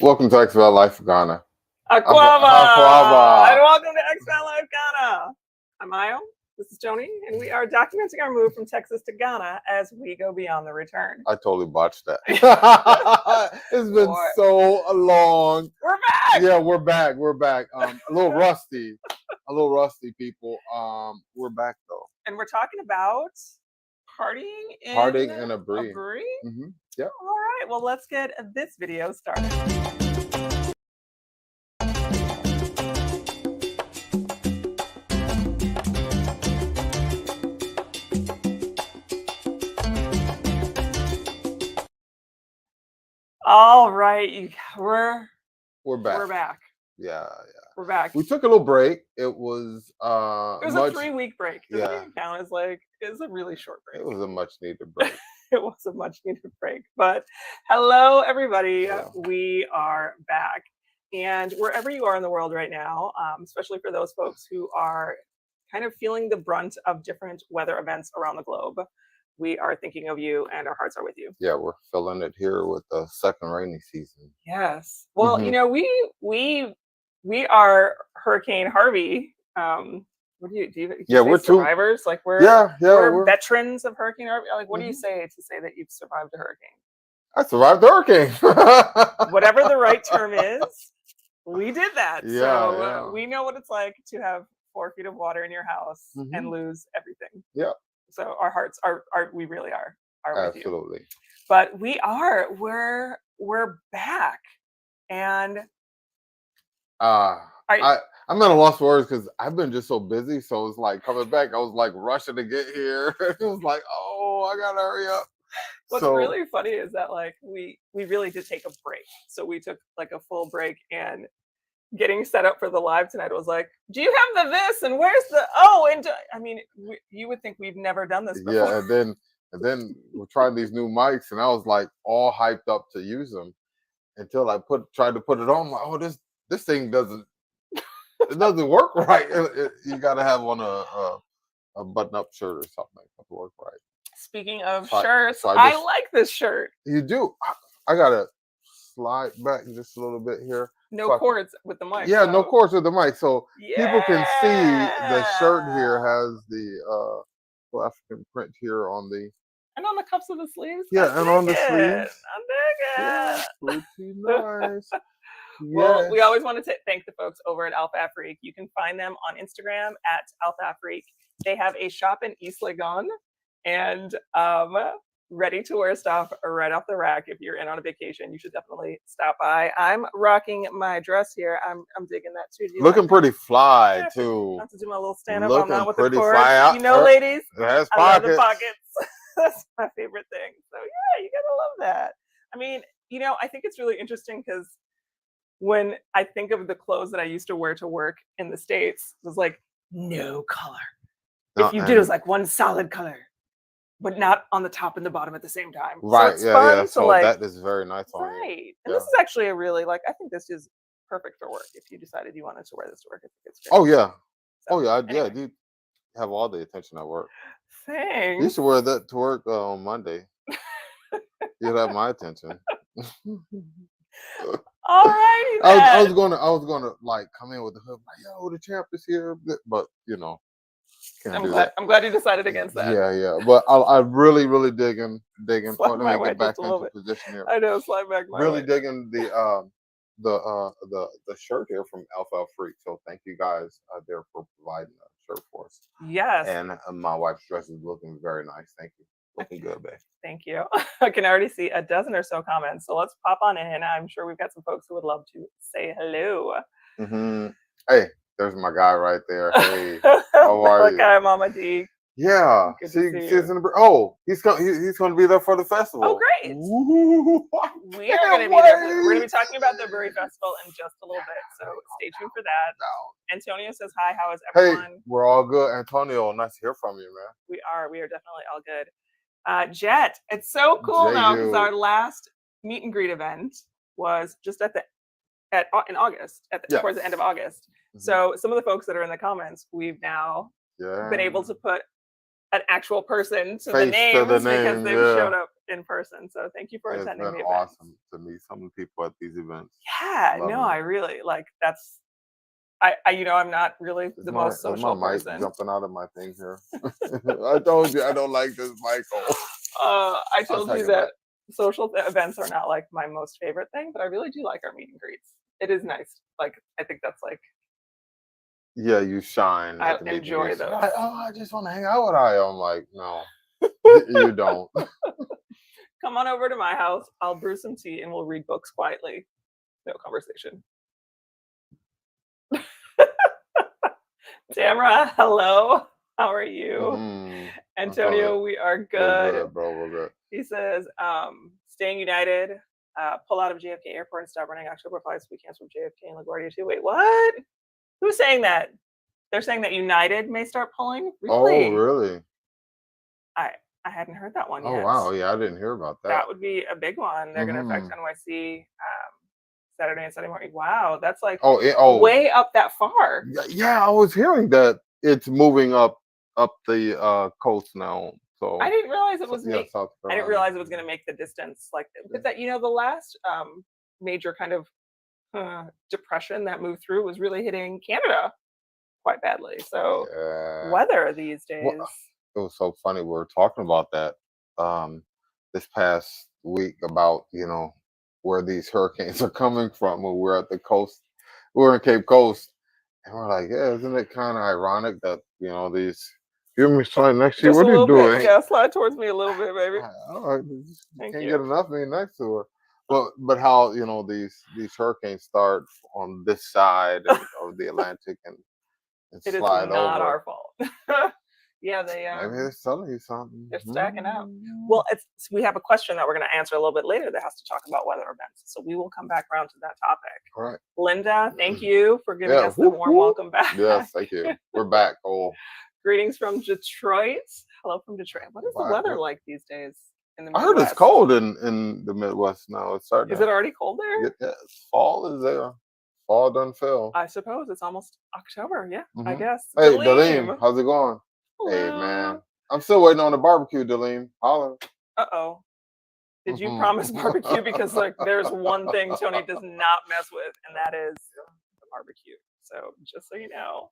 Welcome to Expat Life Ghana. Aquaba! And Aquaba. welcome to Expat Life Ghana. I'm Ayo. This is Joni, and we are documenting our move from Texas to Ghana as we go beyond the return. I totally botched that. It's been so long. We're back. Yeah, we're back. We're back. A little rusty. People. We're back though. And we're talking about partying in Aburi. Mm-hmm. Yeah. All right. Well, let's get this video started. All right, we're back. We're back. Yeah. We're back. We took a little break. It was a 3-week break. Doesn't even count as it's a really short break. It was a much needed break. It was a much needed break. But hello, everybody. Yeah. We are back. And wherever you are in the world right now, especially for those folks who are kind of feeling the brunt of different weather events around the globe, we are thinking of you and our hearts are with you. Yeah, we're feeling it here with the second rainy season. Yes. Well, you know, we are Hurricane Harvey. What do you we're survivors? Like we're veterans of Hurricane Harvey. Like, what do you say to say that you've survived a hurricane? I survived the hurricane. Whatever the right term is, we did that. So we know what it's like to have 4 feet of water in your house and lose everything. Yeah. So our hearts are we really are with you. Absolutely. But we're back, and I'm at a loss for words because I've been just so busy. So it's like coming back, I was like rushing to get here. It was like, oh, I gotta hurry up. What's really funny is that we really did take a break. So we took like a full break, and getting set up for the live tonight was like, do you have the this and where's the you would think we've never done this before. Yeah, and then we're trying these new mics, and I was like all hyped up to use them until I tried to put it on. I'm like, oh, this thing doesn't work right. You got to have on a button-up shirt or something to work right. Speaking of shirts, I like this shirt. You do. I gotta slide back just a little bit here. No cords with the mic. Yeah, no cords with the mic, so people can see the shirt here has the African print here on the. And on the cuffs of the sleeves. Yeah, and on the sleeves. I'm digging. Yeah, pretty nice. Well, we always want to thank the folks over at Alpha Afrique. You can find them on Instagram at Alpha Afrique. They have a shop in East Legon, and ready to wear stuff right off the rack. If you're in on a vacation, you should definitely stop by. I'm rocking my dress here. I'm digging that too. Looking pretty fly too. Not to do my little stand up. I'm not with the cord. You know, ladies, I love the pockets. That's my favorite thing. So yeah, you gotta love that. I mean, you know, I think it's really interesting because when I think of the clothes that I used to wear to work in the States, it was like no color. If you did, it was like one solid color, but not on the top and the bottom at the same time. Right. So it's fun So that is very nice on you. Right. And this is actually a really I think this is perfect for work. If you decided you wanted to wear this to work, I think it's great. Oh yeah. So, yeah. You have all the attention at work. Thanks. You should wear that to work on Monday. You'd have my attention. All righty. I was gonna like come in with the hood, like, yo, the champ is here, but you know. I'm glad you decided against that. Yeah. But I'm really digging. Let me get back into position here. I know, slide back my really way. digging the shirt here from Alpha Freak. So thank you guys there for providing a shirt for us. Yes. And my wife's dress is looking very nice. Thank you. Looking good, babe. Thank you. I can already see a dozen or so comments. So let's pop on in. I'm sure we've got some folks who would love to say hello. Hey. There's my guy right there. Hey, how are you? Hi, Mama D. Yeah. He's going to be there for the festival. Oh, great. We are going to be there. We're going to be talking about the Aburi Festival in just a little bit. So stay tuned for that. Antonio says hi. How is everyone? Hey, we're all good. Antonio, nice to hear from you, man. We are definitely all good. Jet, it's so cool now because our last meet and greet event was just in August, towards the end of August. So some of the folks that are in the comments, we've now been able to put an actual person to the Face names to the because name, they've yeah. showed up in person. So thank you for It's attending been the event. awesome to meet some of the people at these events. Yeah, no, Loving I it. really like that's I'm not really Is the my most is social my mic person. jumping out of my thing here? I told you I don't like this mic. I I'll told take you it back. that social events are not like my most favorite thing, but I really do like our meet and greets. It is nice. Like I think that's like Yeah, you shine I at the meet and enjoy greets. You're those. like, oh, I just want to hang out with Io. I'm like, no, you don't. Come on over to my house. I'll brew some tea and we'll read books quietly. No conversation. Tamara, hello. How are you? Mm, I feel it. Antonio, we are We're good. good, bro. We're good. He says, staying united, pull out of JFK airport and stop running October flights. We canceled JFK and LaGuardia too. Wait, what? Who's saying that? They're saying that United may start pulling? Oh, Really? really? I I hadn't heard that one Oh, yet. wow. Yeah, I didn't hear about that. That would be a big one. They're going to affect NYC Saturday and Sunday morning. Wow, that's like way up that far. Yeah, I was hearing that it's moving up the coast now. So I didn't realize it was South I didn't Carolina. realize it was going to make the distance like because that the last major kind of depression that moved through was really hitting Canada quite badly. So Yeah. weather these days. Well, it was so funny. We were talking about that this past week about where these hurricanes are coming from. When we're at the coast, we're in Cape Coast, and we're like, yeah, isn't it kind of ironic that these. Give me slide next to you. Just What a are you little bit. doing? Yeah, slide towards me a little bit, baby. All right, Thank can't you. get enough of me next to her. But how these hurricanes start on this side of the Atlantic and it is slide not over. our fault. Yeah, Maybe they're telling you something. They're stacking out. Well, we have a question that we're going to answer a little bit later that has to talk about weather events. So we will come back around to that topic. All right. Linda, thank you for giving us the warm welcome back. Yes, thank you. We're back. Oh. Greetings from Detroit. Hello from Detroit. What is the weather like these days in the Midwest? I heard it's cold in the Midwest now. It's starting. Is it already cold there? Yes. Fall is there. Fall done fell. I suppose it's almost October. Yeah, I guess. Hey, Daleem, how's it going? Hello. Hey, man. I'm still waiting on the barbecue, Daleem. Holler. Uh-oh. Did you promise barbecue? Because there's one thing Tony does not mess with, and that is the barbecue. So just so you know.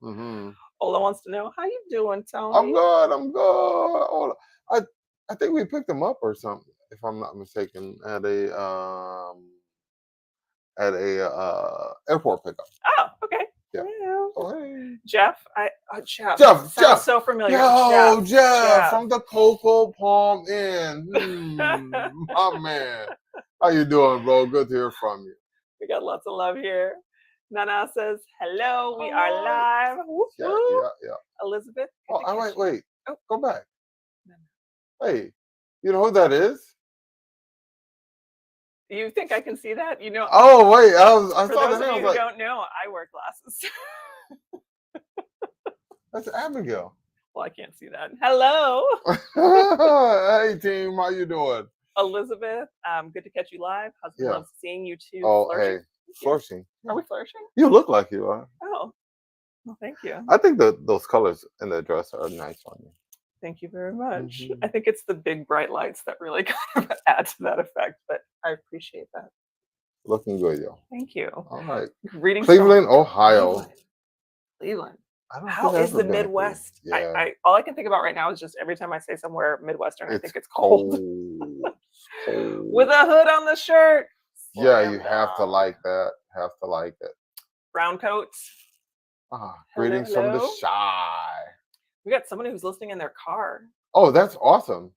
Ola wants to know, how you doing, Tony? I'm good. Ola. I think we picked him up or something, if I'm not mistaken, at a airport pickup. Oh, okay. Yeah. Well, Oh, hey. Jeff, Jeff sounds so familiar. Yo, Jeff from the Cocoa Palm Inn. My man. How you doing, bro? Good to hear from you. We got lots of love here. Nana says, hello, we are live. Whoop, Yeah. Elizabeth. Oh, wait. Oh. Go back. Hey, you know who that is? You think I can see that? Oh, wait. I for saw those the of name. you who don't know, I wear glasses. That's Abigail. Well, I can't see that. Hello. Hey, team. How you doing? Elizabeth, good to catch you live. Husband loves seeing you too. Oh, flourishing. hey. Flourishing. Are we flourishing? You look like you are. Oh, well, thank you. I think those colors in the dress are nice on you. Thank you very much. I think it's the big bright lights that really kind of add to that effect, but I appreciate that. Looking good, yo. Thank you. All right. Greetings Cleveland, Ohio. Cleveland. How is the Midwest? Yeah. All I can think about right now is just every time I say somewhere Midwestern, I think it's cold. With a hood on the shirt. Yeah, you have to like that. Have to like it. Brown coats. Greetings from the shy. We got somebody who's listening in their car. Oh, that's awesome.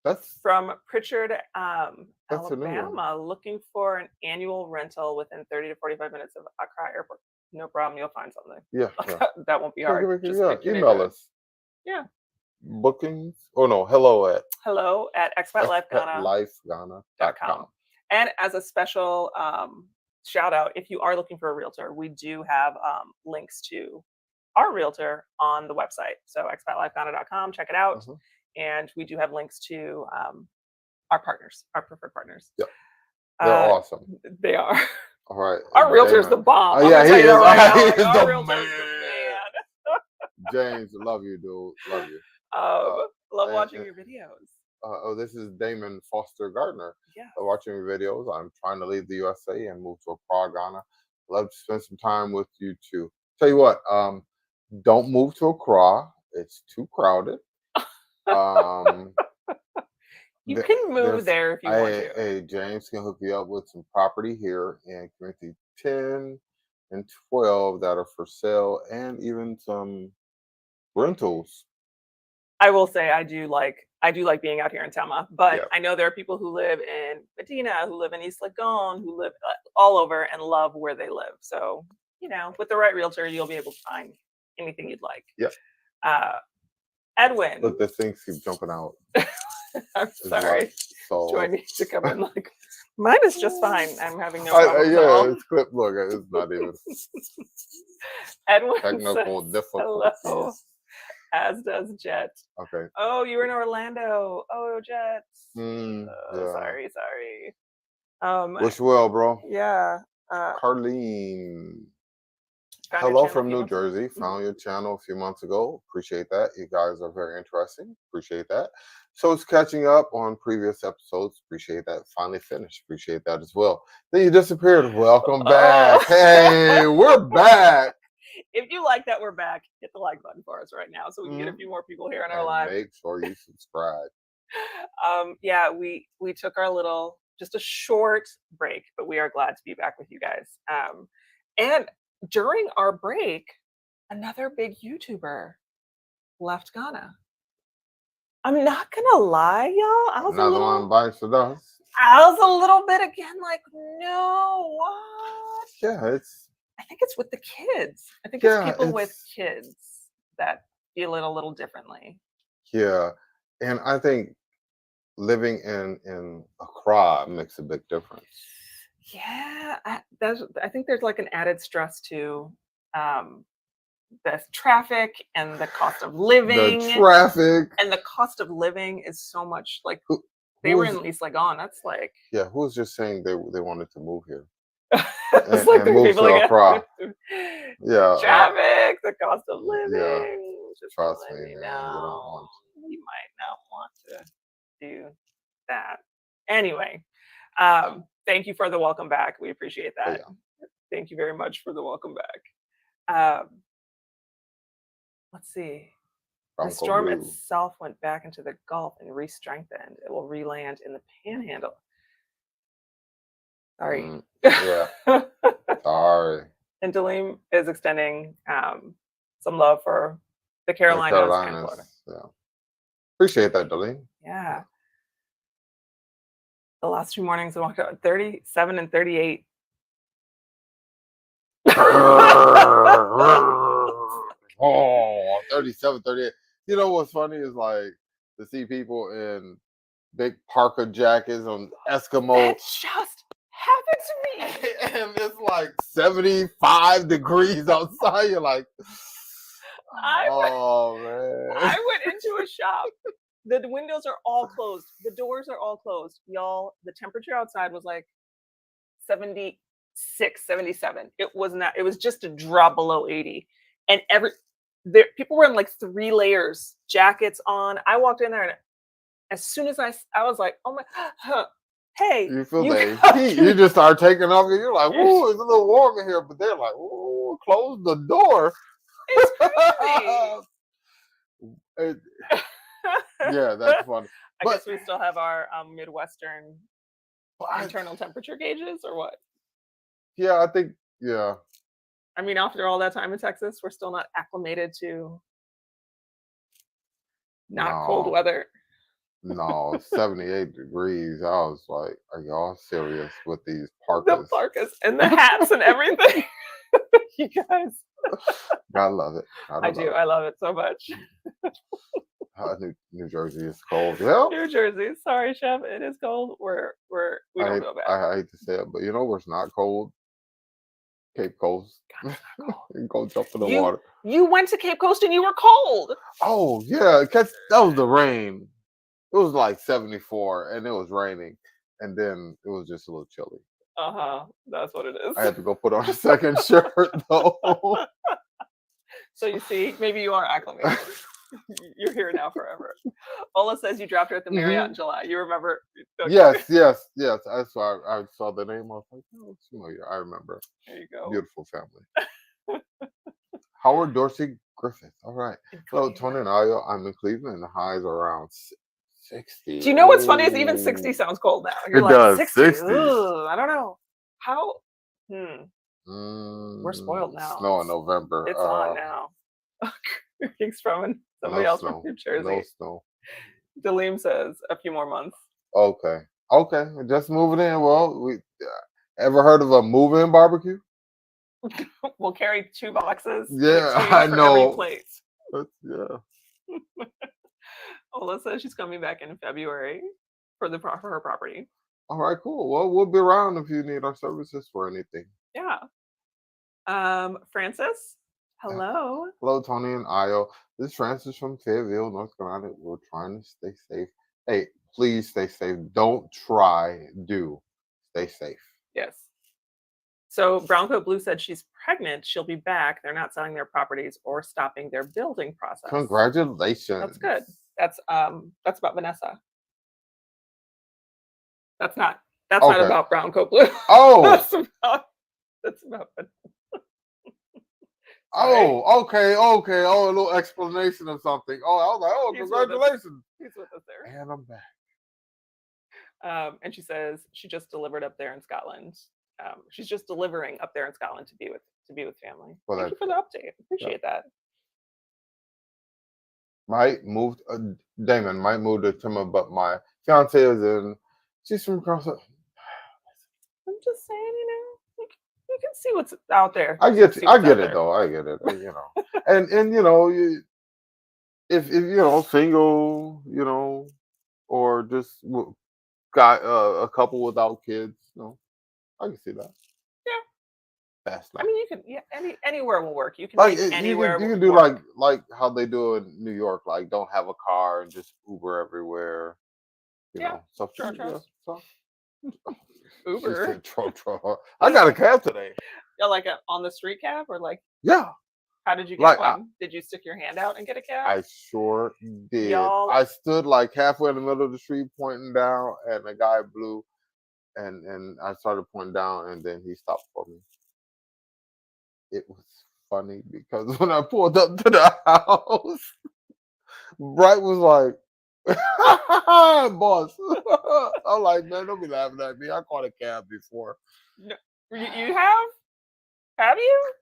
That's from Pritchard, Alabama, looking for an annual rental within 30 to 45 minutes of Accra Airport. No problem, you'll find something. Yeah. That won't be hard. Just email us. Yeah. Bookings. Oh no, hello at expatlifeghana.com. And as a special shout out, if you are looking for a realtor, we do have links to our realtor on the website. So expatlifeghana.com, check it out. And we do have links to our partners, our preferred partners. Yeah. They're awesome. They are. All right. Our realtor's the bomb. Yeah, he is. Right He is our the realtor's man. the man. James, love you, dude. Love you. Love and, watching your videos. oh, this is Damon Foster Gardner. Yeah. Watching your videos. I'm trying to leave the USA and move to Accra, Ghana. Love to spend some time with you too. Tell you what, don't move to Accra. It's too crowded. Um, You can move there's there if you want to. hey, James can hook you up with some property here in community 10 and 12 that are for sale, and even some rentals. I will say I do like being out here in Tama, but Yeah. I know there are people who live in Medina, who live in East Lagoon, who live all over and love where they live. So, with the right realtor, you'll be able to find anything you'd like. Yep. Edwin. Look, the things keep jumping out. I'm sorry. So Do I need to come in like mine is just fine. I'm having no problems at yeah, all. it's clip. Look, it's not even Edwin technical says difficulties. hello, as does Jet. Okay. Oh, you were in Orlando. Oh, Jet. Yeah. Sorry. Wish you well, bro. Yeah. Carlene. Found your Hello channel a from few New months ago? Jersey. Found your channel a few months ago. Appreciate that. You guys are very interesting. Appreciate that. So it's catching up on previous episodes. Appreciate that. Finally finished. Appreciate that as well. Then you disappeared. Welcome back. Hey, we're back. If you like that, we're back. Hit the like button for us right now so we can get a few more people here in our live. Make sure you subscribe. Yeah, we took our just a short break, but we are glad to be back with you guys. And during our break, another big YouTuber left Ghana. I'm not gonna lie, y'all. Another one bites the dust. I was a little bit again like, no, what? Yeah, I think it's with the kids. I think it's people with kids that feel it a little differently. Yeah, and I think living in Accra makes a big difference. Yeah, I think there's like an added stress to the traffic and the cost of living. The traffic and the cost of living is so much like they were in East Lagoon. That's like who was just saying they wanted to move here it's like and move to Accra. Yeah, traffic, the cost of living. Yeah, just trust me, man. You might not want to do that. Anyway, thank you for the welcome back. We appreciate that. Thank you very much for the welcome back. Let's see. The storm itself went back into the Gulf and re-strengthened. It will re-land in the Panhandle. Sorry. Yeah. Sorry. And Daleem is extending some love for the Carolinas and Florida. Yeah. Appreciate that, Daleem. Yeah. The last 2 mornings I walked out 37 and 38. Oh, 37, 38. You know what's funny is like to see people in big parka jackets on Eskimo. It just happened to me. And it's like 75 degrees outside. You're like, man. I went into a shop. The windows are all closed. The doors are all closed. Y'all, the temperature outside was like 76, 77. It was not. It was just a drop below 80. And people were in like 3 layers, jackets on. I walked in there and as soon as I was like, oh my, hey. You feel that heat. You just start taking off and you're like, ooh, it's a little warm in here. But they're like, ooh, close the door. It's crazy. Yeah, that's funny. I guess we still have our Midwestern internal temperature gauges or what? Yeah, I think, yeah. I mean, after all that time in Texas, we're still not acclimated to cold weather. No, 78 degrees. I was like, are y'all serious with these parkas? The parkas and the hats and everything. You guys. I love it. I do. I love it so much. New Jersey is cold. Yeah. New Jersey. Sorry, Chef. It is cold. We don't feel bad. I hate to say it, but you know where it's not cold? Cape Coast. Go jump in the water. You went to Cape Coast and you were cold. Oh, yeah. That was the rain. It was like 74 and it was raining. And then it was just a little chilly. That's what it is. I had to go put on a second shirt though. So you see, maybe you are acclimated. You're here now forever. Ola says you dropped her at the Marriott in July. You remember? Okay. Yes. That's why I saw the name. I was like, oh, it's familiar. I remember. There you go. Beautiful family. Howard Dorsey Griffith. All right. Hello, Tony and Ayo. I'm in Cleveland. The highs are around 60. Do you know what's funny is even 60 sounds cold now. You're It like, does, 60? 60. Ugh, I don't know. How? We're spoiled now. Snow in November. It's on now. Greetings from somebody else from New Jersey. No snow. Daleem says a few more months. Okay. Just moving in. Well, we ever heard of a move-in barbecue? We'll carry 2 boxes. Yeah, I know. Every plate. Yeah. Ola says she's coming back in February for her property. All right, cool. Well, we'll be around if you need our services for anything. Yeah. Francis, hello. Hello, Tony and Ayo. This is Francis from Fayetteville, North Carolina. We're trying to stay safe. Hey, please stay safe. Don't try. Do stay safe. Yes. So Brown Coat Blue said she's pregnant. She'll be back. They're not selling their properties or stopping their building process. Congratulations. That's good. That's about Vanessa. That's not about Brown Coat Blue. Oh. that's about Vanessa. Oh, okay. Oh, a little explanation of something. Oh, I was like, oh, congratulations. He's with us there. And I'm back. And she says she just delivered up there in Scotland. She's just delivering up there in Scotland to be with family. Thank you for the update. Appreciate that. Damon might move to Tima, but my fiance is in. She's from across. I'm just saying, you can see what's out there. I get it though. I get it. and if single, or just got a couple without kids, I can see that. Yeah. That's nice. I mean, you can anywhere will work. You can like anywhere. You can do like how they do in New York, like don't have a car and just Uber everywhere. You know, so Uber. I got a cab today. Yeah, like on the street cab or like. Yeah. How did you get one? Did you stick your hand out and get a cab? I sure did. Y'all... I stood like halfway in the middle of the street pointing down, and the guy blew, and I started pointing down, and then he stopped for me. It was funny because when I pulled up to the house, Bright was like, boss. I'm like, man, don't be laughing at me. I caught a cab before. No, you have? Have you?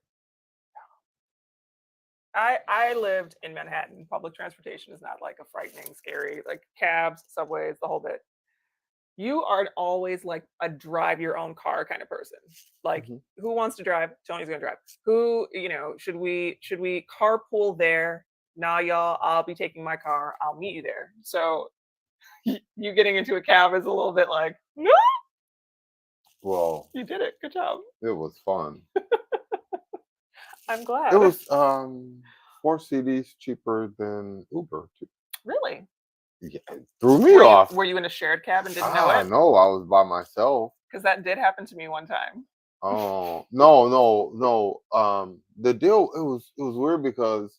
I lived in Manhattan. Public transportation is not like a frightening, scary, like cabs, subways, the whole bit. You are always like a drive your own car kind of person. Like, who wants to drive? Tony's gonna drive. Who, should we carpool there? Nah, y'all, I'll be taking my car. I'll meet you there. So you getting into a cab is a little bit like, no. Well, you did it. Good job. It was fun. I'm glad. It was 4 CDs cheaper than Uber. Really? Yeah, it threw me off. Were you in a shared cab and didn't know it? No, I was by myself. Because that did happen to me one time. Oh no. The deal it was weird because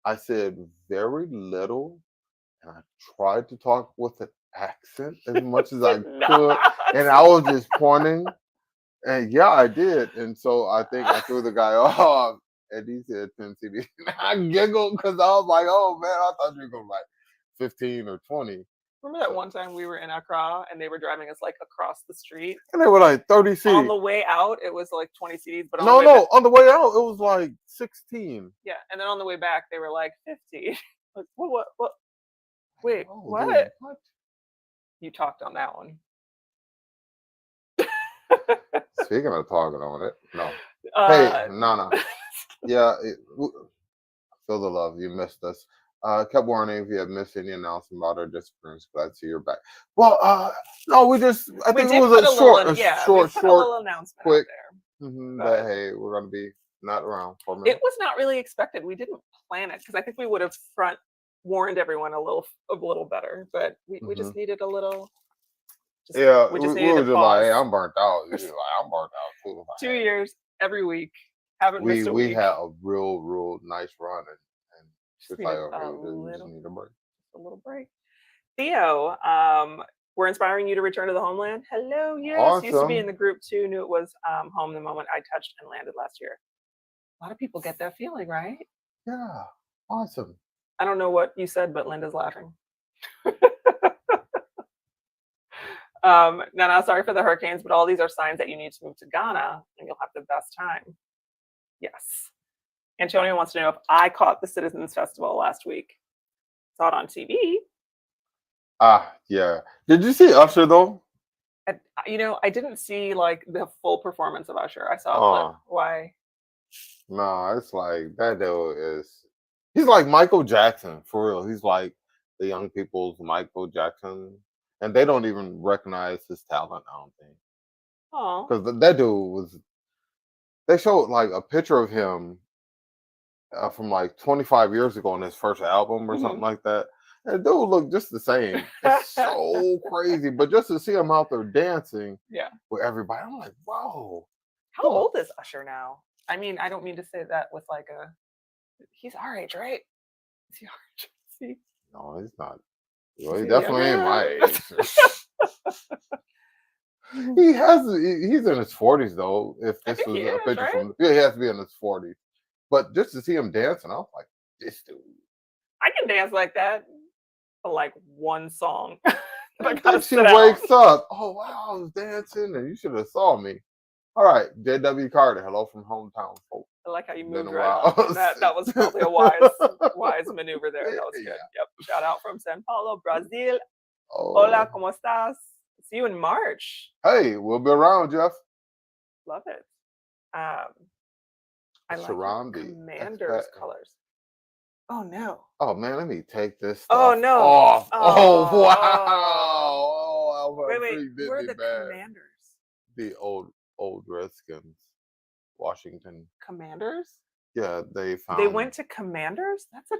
I said very little, and I tried to talk with an accent as much as I could, and I was just pointing. And yeah, I did. And so I think I threw the guy off, and he said 10 CDs. I giggled because I was like, oh man, I thought you were going like 15 or 20. Remember that one time we were in Accra and they were driving us like across the street? And they were like 30 CDs. On the way out, it was like 20 CDs. But on the way out, it was like 16. Yeah. And then on the way back, they were like 50. Like, what? Wait, what? Dude, what? You talked on that one. Speaking of talking on it, no. Hey, no. Yeah, feel the love. You missed us. Kept warning if you have missed any announcement about our disappearance. Glad to see you're back. Well, no, we think it was a short, announcement quick. There. That hey, we're gonna be not around for a minute. It was not really expected. We didn't plan it because I think we would have warned everyone a little better, but we just needed a little. We were just like, hey, I'm burnt out. Like, I'm burnt out too. 2 years every week. Haven't missed a week. We had a real nice run, and It's needed like, okay, a you just little, need a break. a little break. Theo, we're inspiring you to return to the homeland. Hello, yes. Used to be in Awesome. the group too. Knew it was home the moment I touched and landed last year. A lot of people get that feeling, right? Yeah. Awesome. I don't know what you said, but Linda's laughing. No, sorry for the hurricanes, but all these are signs that you need to move to Ghana and you'll have the best time. Yes. Antonio wants to know if I caught the Citizens Festival last week. Saw it on TV. Yeah. Did you see Usher though? I didn't see like the full performance of Usher. I saw a clip. Oh, Why? no, it's like that dude is he's like Michael Jackson, for real. He's like the young people's Michael Jackson. And they don't even recognize his talent, I don't think. Oh. Because that dude was they showed like a picture of him from like 25 years ago on his first album or something Mhm. like that. And dude looked just the same. It's so crazy. But just to see him out there dancing Yeah. with everybody, I'm like, whoa. How Look. old is Usher now? I mean, I don't mean to say that with like a. He's our age, right? Is he our age? Is No, he's not. Well, is he he definitely ain't my younger? age. He's in his 40s though. If I this think he was a is, picture right? from he has to be in his 40s. But just to see him dancing, I was like, this dude. I can dance like that for like one song. I And gotta then she sit down. wakes up. Oh wow, I was dancing, and you should have saw me. All right, J.W. Carter. Hello from hometown, folks. I like how you Been moved a right while. on. That was probably a wise maneuver there. That was good. Yeah. Yep. Shout out from Sao Paulo, Brazil. Hola, Oh, ¿cómo estás? See you in March. hey, we'll be around, Jeff. Love it. I like your Sharambi, Commander's Expat. colors. Oh no. Oh man, let me take this Oh stuff no. off. Oh wow. Oh. Oh, Wait, Alpha wait. Freak Who did are me the bad. Commanders? The old Redskins, Washington. Commanders? Yeah, they They found. went to Commanders? That's a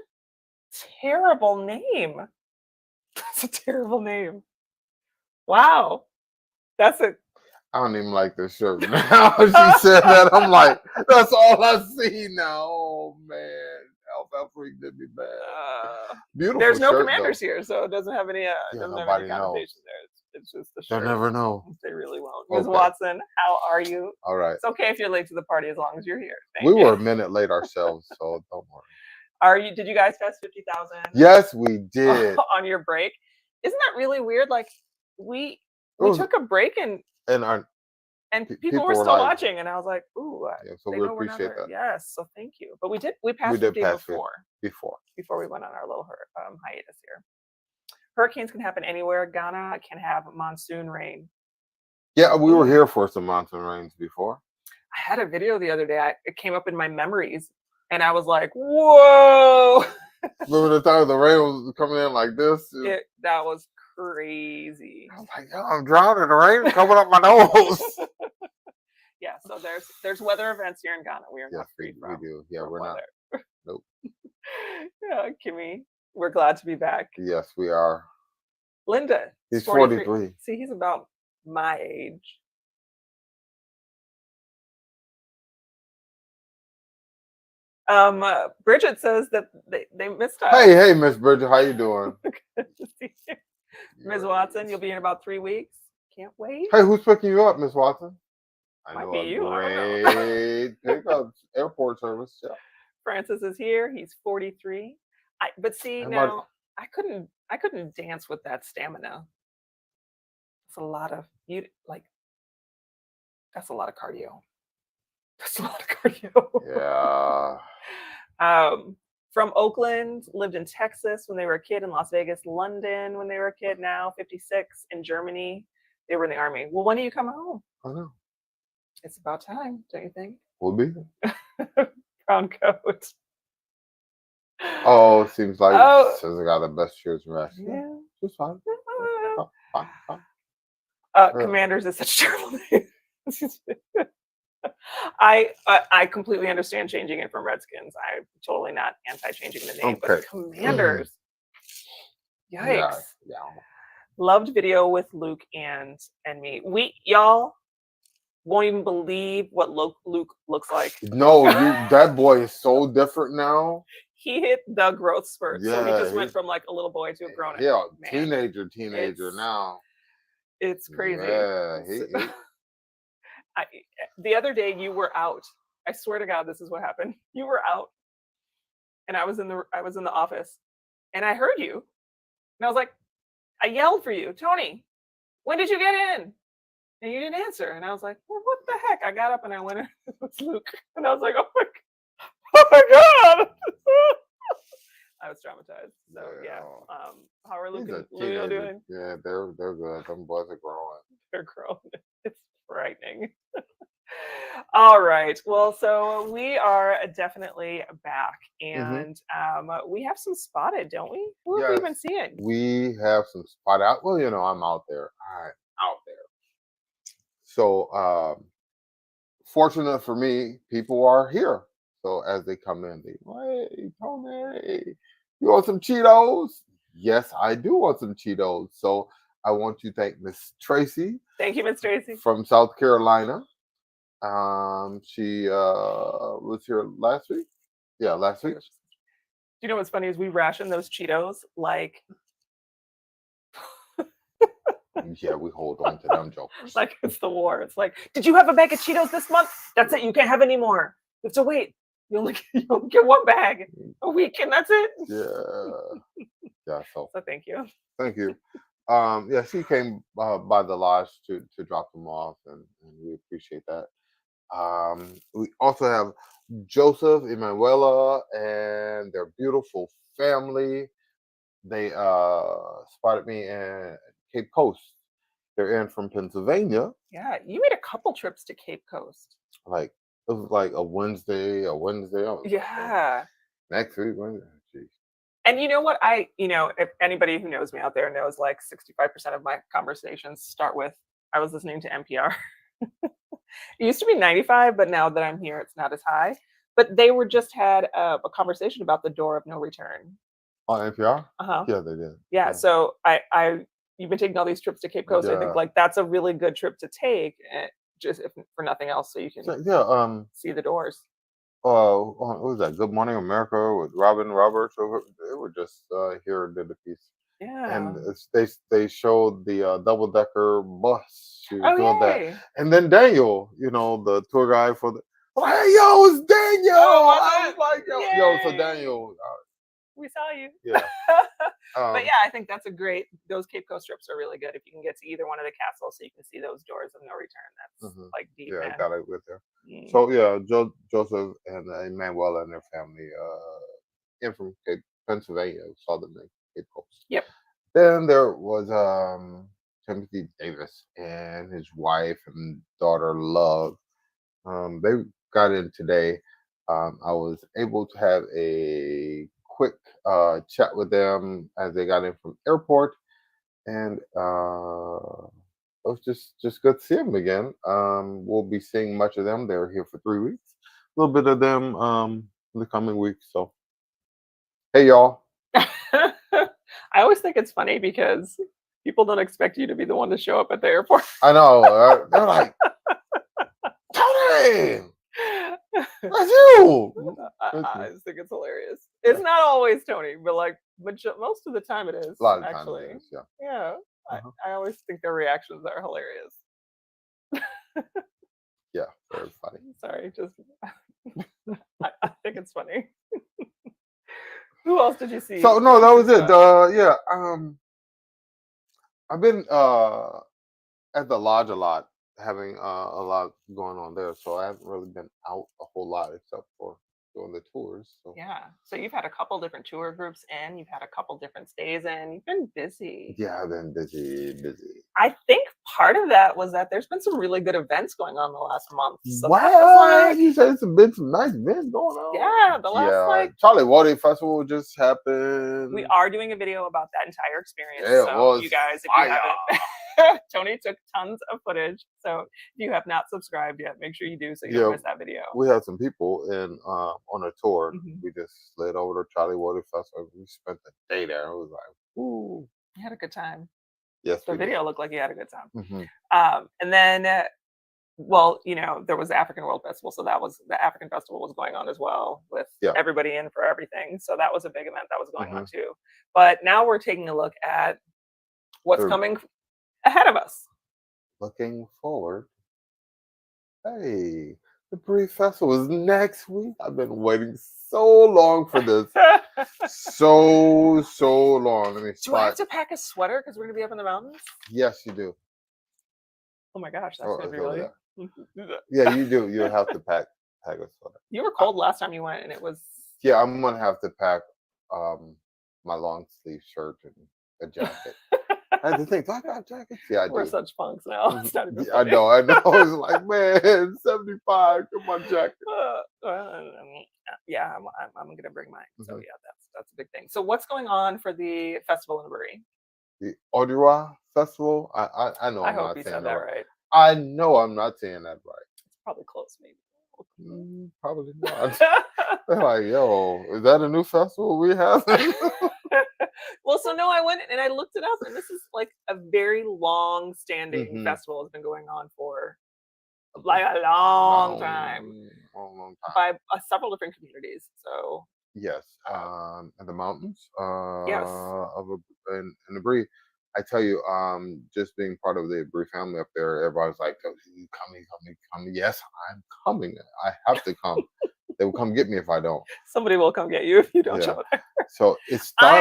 terrible name. That's a terrible name. Wow. That's a I don't even like this shirt now. She said that. I'm like, that's all I see now. Oh man, Alpha Freak did me bad. Beautiful there's no shirt Commanders though. here, so it doesn't have any Yeah, doesn't have any nobody knows. connotation there. It's just the They'll shirt. never know. They really won't. Ms. Okay. Watson, how are you? All right. It's okay if you're late to the party as long as you're here. Thank We you. were a minute late ourselves, so don't worry. Are you? Did you guys pass 50,000? Yes, we did. On your break? Isn't that really weird? Like we took a break and people were still like, watching, and I was like, ooh, yeah, so they we know we're appreciate never, that. yes, so thank you. But we passed We did 50 pass before before. we went on our little hiatus here. Hurricanes can happen anywhere. Ghana can have monsoon rain. Yeah, we were here for some monsoon rains before. I had a video the other day. It came up in my memories, and I was like, whoa. Remember the time the rain was coming in like this? That was crazy. I was like, yo, I'm drowning. The rain coming up my nose. Yeah, so there's weather events here in Ghana. We are not free we from. do. Yeah, we're weather. not. Nope. Yeah, Kimmy, we're glad to be back. Yes, we are. Linda, He's 43. See, he's about my age. Bridget says that they missed us. Hey, Miss Bridget, how you doing? Good to see you. Ms. Watson, you'll be in about 3 weeks. Can't wait. Hey, who's picking you up, Miss Watson? Might be you. Great pickup airport service. Yeah. Francis is here. He's 43. But see, now I couldn't dance with that stamina. It's a lot of that's a lot of cardio. That's a lot of cardio. Yeah. From Oakland, lived in Texas when they were a kid, in Las Vegas, London when they were a kid, now 56, in Germany. They were in the army. Well, when are you coming home? I know. It's about time, don't you think? We'll be. Brown coat. Oh, it seems like since I got the best cheers rest. Yeah. Just fine. Commanders is such a terrible name. I completely understand changing it from Redskins. I'm totally not anti-changing the name, but Commanders. Yikes. Yeah. Loved video with Luke and me. Y'all won't even believe what Luke looks like. No, that boy is so different now. he hit the growth spurt. So he Yeah, just went from like a little boy to a grown yeah, man. teenager It's- now. It's crazy. Yeah, I, the other day you were out. I swear to God, this is what happened. You were out, and I was in the office, and I heard you, and I was like, I yelled for you, Tony. When did you get in? And you didn't answer, and I was like, well, what the heck? I got up and I went in. It was Luke, and I was like, oh my God. I was traumatized. So yeah. How are Luke and Leo doing? Yeah, they're good. Them boys are growing. They're grown. It's frightening. All right. Well, so we are definitely back, and we have some spotted, don't we? What have we been seeing? We have some spotted out. Well, I'm out there. I'm out there. So, fortunate for me, people are here. So as they come in, hey, Tony, you want some Cheetos? Yes, I do want some Cheetos. So I want to thank Miss Tracy. Thank you, Miss Tracy. From South Carolina. She was here last week. Yeah, last week. You know what's funny is we ration those Cheetos like. Yeah, we hold on to them jokers. Like it's the war. It's like, did you have a bag of Cheetos this month? That's it. You can't have any more. You have to wait. You only get one bag a week, and that's it. Yeah. Yeah. So thank you. Thank you. Yeah, she came by the lodge to drop them off, and we appreciate that. We also have Joseph, Emanuela, and their beautiful family. They spotted me in Cape Coast. They're in from Pennsylvania. Yeah, you made a couple trips to Cape Coast. Like it was like a Wednesday. Yeah. Next week, Wednesday. Jeez. And you know what? If anybody who knows me out there knows, like 65% of my conversations start with, I was listening to NPR. It used to be 95, but now that I'm here, it's not as high. But they just had a conversation about the door of no return. On NPR? Uh-huh. Yeah, they did. Yeah. So you've been taking all these trips to Cape Coast. Yeah. I think like that's a really good trip to take, just if for nothing else, so you can see the doors. What was that? Good Morning America with Robin Roberts. They were just here and did the piece. Yeah. And they showed the double-decker bus. She was doing yay. that. And then Daniel, the tour guide for the. Hey, yo, it's Daniel! I was like, yo, so Daniel. We saw you. Yeah. But yeah, I think that's those Cape Coast trips are really good if you can get to either one of the castles so you can see those doors of no return. That's like deep. Yeah, I got it with there. So yeah, Joseph and Emanuela and their family in from Pennsylvania saw them in Cape Coast. Yep. Then there was Timothy Davis and his wife and daughter Love. They got in today. I was able to have a quick chat with them as they got in from airport, and it was just good to see them again. We'll be seeing much of them. They're here for 3 weeks. A little bit of them in the coming weeks. So, hey y'all. I always think it's funny because people don't expect you to be the one to show up at the airport. I know. They're like, Tony, that's you. I just think it's hilarious. It's not always Tony, but like most of the time it is. A lot of actually. times it is, yeah. I always think their reactions are hilarious. Yeah, very funny. Sorry, just I think it's funny. Who else did you see? So no, that was it. Yeah, I've been at the lodge a lot, having a lot going on there, so I haven't really been out a whole lot except for doing the tours. So. Yeah, so you've had a couple different tour groups in, you've had a couple different stays in, you've been busy. Yeah, I've been busy. I think part of that was that there's been some really good events going on the last month. So wow, you said it's been some nice events going on. Yeah, the last Charlie Woody Festival just happened. We are doing a video about that entire experience. Yeah, so you guys, if you haven't, Tony took tons of footage. So if you have not subscribed yet, make sure you do so you don't miss that video. We had some people in on a tour. We just slid over to Charlie Woody Festival. We spent the day there. It was like, ooh. You had a good time. Yes. The video looked like you had a good time. And then well, there was the African World Festival, so that was the African Festival was going on as well with Yeah. everybody in for everything. So that was a big event that was going on Mhm. too. But now we're taking a look at what's Sure. coming ahead of us. Looking forward. Hey, the Aburi Festival is next week. I've been waiting so long for this. So long. Let me Do I have spot. to pack a sweater because we're gonna be up in the mountains? Yes, you do. Oh my gosh, that's Oh, gonna it's be over really. there. Yeah, you do. You have to pack a sweater. You were cold last time you went, and it was. Yeah, I'm gonna have to pack my long sleeve shirt and a jacket. I had to think, do I got a jacket? Yeah, I We're do. such punks now. It's not even Yeah, I funny. know. It's like, man, 75. Come on, jacket. Yeah, I'm gonna bring mine. So Mhm. yeah, that's a big thing. So what's going on for the festival in Aburi? The Odua Festival. I know I I'm hope not you saying said that that right. right. I know I'm not saying that right. It's probably close, maybe. Probably not. They're like, yo, is that a new festival we have? Well, so no, I went and I looked it up, and this is like a very long-standing Mhm. festival. Has been going on for like a long time Long time. by several different communities. So Yes, in the mountains yes, in the Bree. I tell you, just being part of the Bree family up there, everybody's like, "Oh, you coming, coming, coming." Yes, I'm coming. I have to come. They will come get me if I don't. somebody will come get you if you don't Yeah. show up. So it I'm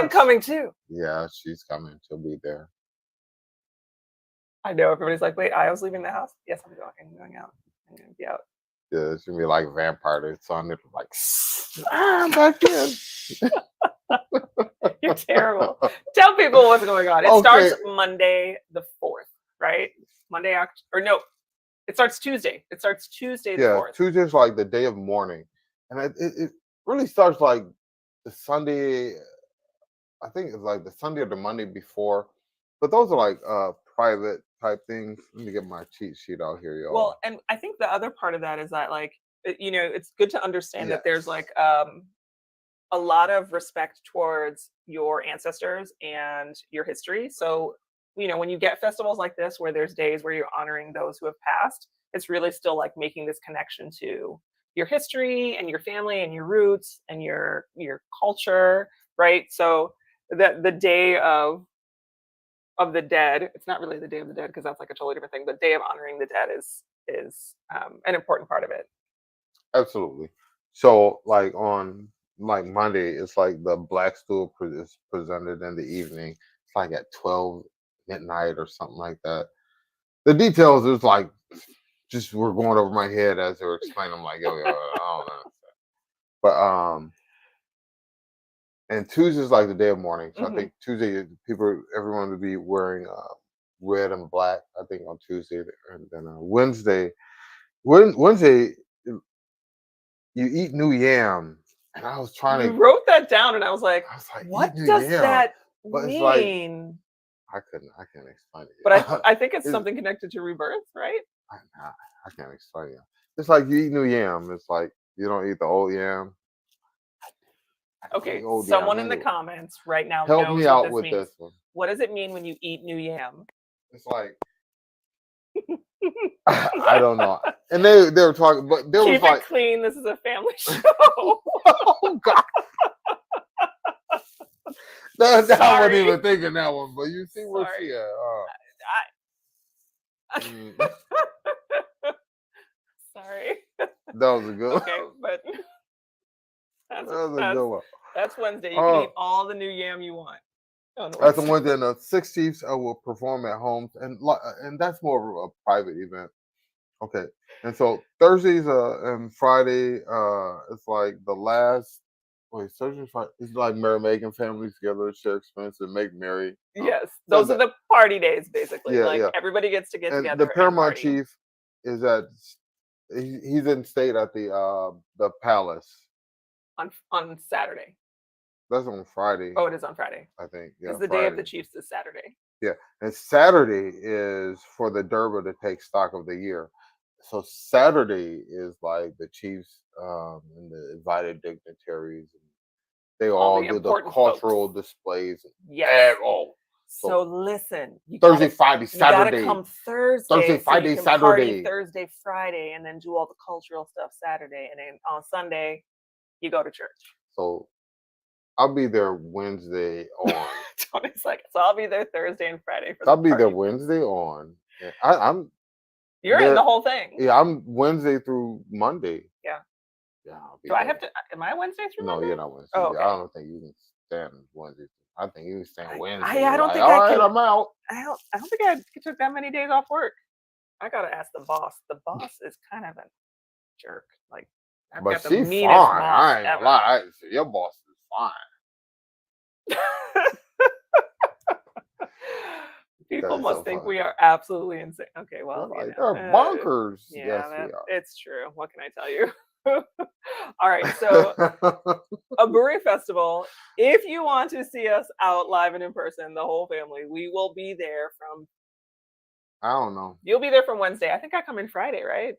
starts. coming too. Yeah, she's coming. She'll be there. I know everybody's like, wait, I was leaving the house. Yes, I'm going. I'm going out. I'm going to be out. Yeah, it's gonna be like vampire. It's on it like, I'm back in. You're terrible. Tell people what's going on. It Okay. starts Monday the 4th, right? Or no, it starts Tuesday. It starts Tuesday the Yeah, 4th. Tuesday's like the day of mourning, and it really starts like the Sunday. I think it's like the Sunday or the Monday before, but those are like private type things. Let me get my cheat sheet out here, y'all. Well, and I think the other part of that is that like, it's good to understand that there's Yes. like a lot of respect towards your ancestors and your history. So, when you get festivals like this where there's days where you're honoring those who have passed, it's really still like making this connection to your history and your family and your roots and your culture, right? So the day of the dead, it's not really the Day of the Dead because that's like a totally different thing. The day of honoring the dead is an important part of it. Absolutely. So like on like Monday, it's like the Black Stool is presented in the evening. It's like at 12 midnight or something like that. The details is like just were going over my head as they were explaining. I'm like, yo, I don't know. But and Tuesday's like the day of mourning. So I Hmm. think Tuesday everyone would be wearing red and black. I think on Tuesday, and then Wednesday you eat new yam, and I was trying You to. wrote that down, and I was like, Eat what new does yam, that but it's like mean? I can't explain it. But I think it's It's- something connected to rebirth, right? I can't explain it. It's like you eat new yam. It's like you don't eat the old yam. I don't Okay, eat old yam someone in the anyway. comments right now Help me knows what out this with means. this one. What does it mean when you eat new yam? It's like I don't know. And they were talking, but there was Keep like, it clean. This is a family show. oh god, I wasn't Sorry. even thinking that one. But you see where Sorry. she at? I- Mm, Sorry. that was a good. Okay, but That was a good one. that's Wednesday. You can Uh, eat all the new yam you want. On At the Wednesday. Wednesday, and the Six Chiefs will perform at home, and that's more of a private event. Okay, and so Thursdays and Friday, it's like the last. Wait, Thursday, Friday, it's like Mary making families together, share expenses, and make merry. Yes, So those are the party days, basically. yeah, Like yeah. everybody gets to get And together the and Paramount party. Chief is at he's in state at the Palace. On Saturday. That's on Friday, Oh, it is on Friday. I think. Yeah, Because the day of the Friday. Chiefs is Saturday. Yeah, and Saturday is for the Durbar to take stock of the year. So Saturday is like the Chiefs and the invited dignitaries. They All all the do the important cultural folks. displays. Yes. Oh, So listen, Thursday, Friday, you gotta Saturday. come Thursday, Thursday, so Friday, you can Saturday. party Thursday, Friday, and then do all the cultural stuff Saturday, and then on Sunday you go to church. So I'll be there Wednesday on. Tony's like, so I'll be there Thursday and Friday for I'll the be there party. Wednesday on. Yeah, I'm You're there, in the whole thing. Yeah, I'm Wednesday through Monday. Yeah. Yeah. I'll be Do there. I have to? Am I Wednesday through No, Monday? you're not Wednesday. Oh, okay. I don't think you can stand Wednesday. I think you can stand Wednesday. I don't like, think all I right, can. I'm out. I don't think I took that many days off work. I gotta ask the boss. The boss is kind of a jerk. Like, I've But got the she's meanest fine. boss I ain't ever. gonna lie. Your boss is fine. People That's must so think funny. we are absolutely insane. Okay, well, They're, you like, know, they're bonkers. yeah, Yes, we are. it's true. What can I tell you? All right, so Aburi Festival. If you want to see us out live and in person, the whole family, we will be there from. I don't know. You'll be there from Wednesday. I think I come in Friday, right?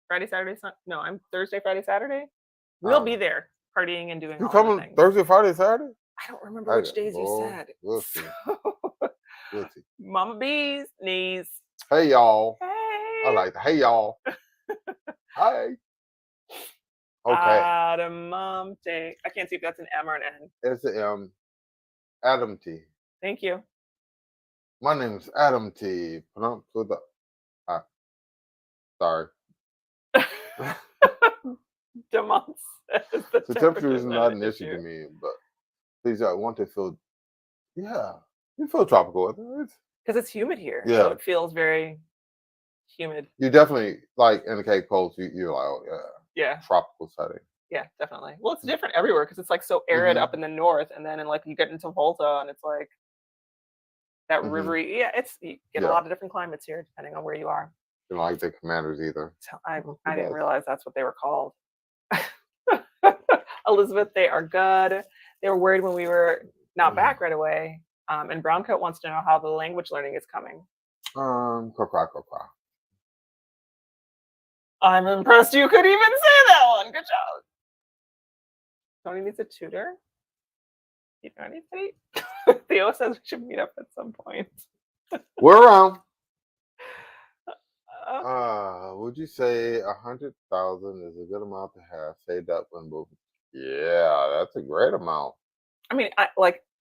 Friday, Saturday, Sunday. No, I'm Thursday, Friday, Saturday. We'll be there partying and doing You all coming the things. Thursday, Friday, Saturday? I don't remember which days you said. We'll see. We'll see. Mama B's knees. Hey y'all. Hey. I like that. Hey y'all. Hi. Okay. Adamante. I can't see if that's an M or an N. It's Adam T. Thank you. My name is Adam T. Pronounced with the sorry. Demont says The temperature is not an issue to me, but please, I want to feel. Yeah, you feel tropical weather. Because it's humid here. Yeah. So it feels very humid. You definitely like in the Cape Coast. You're like, oh Yeah. tropical setting. Yeah, definitely. Well, it's different everywhere because it's like so arid up in the north, and then like you get into Volta, and it's like that rivery. Yeah, you get a lot of different climates here depending on where you are. You don't like the Commanders either. So I didn't realize that's what they were called. Elizabeth, they are good. They were worried when we were not back right away. And Browncoat wants to know how the language learning is coming. Cry. I'm impressed you could even say that one. Good job. Tony needs a tutor. You know anything? Theo says we should meet up at some point. We're around. Would you say 100,000 is a good amount to have saved up when moving? Yeah, that's a great amount. I mean,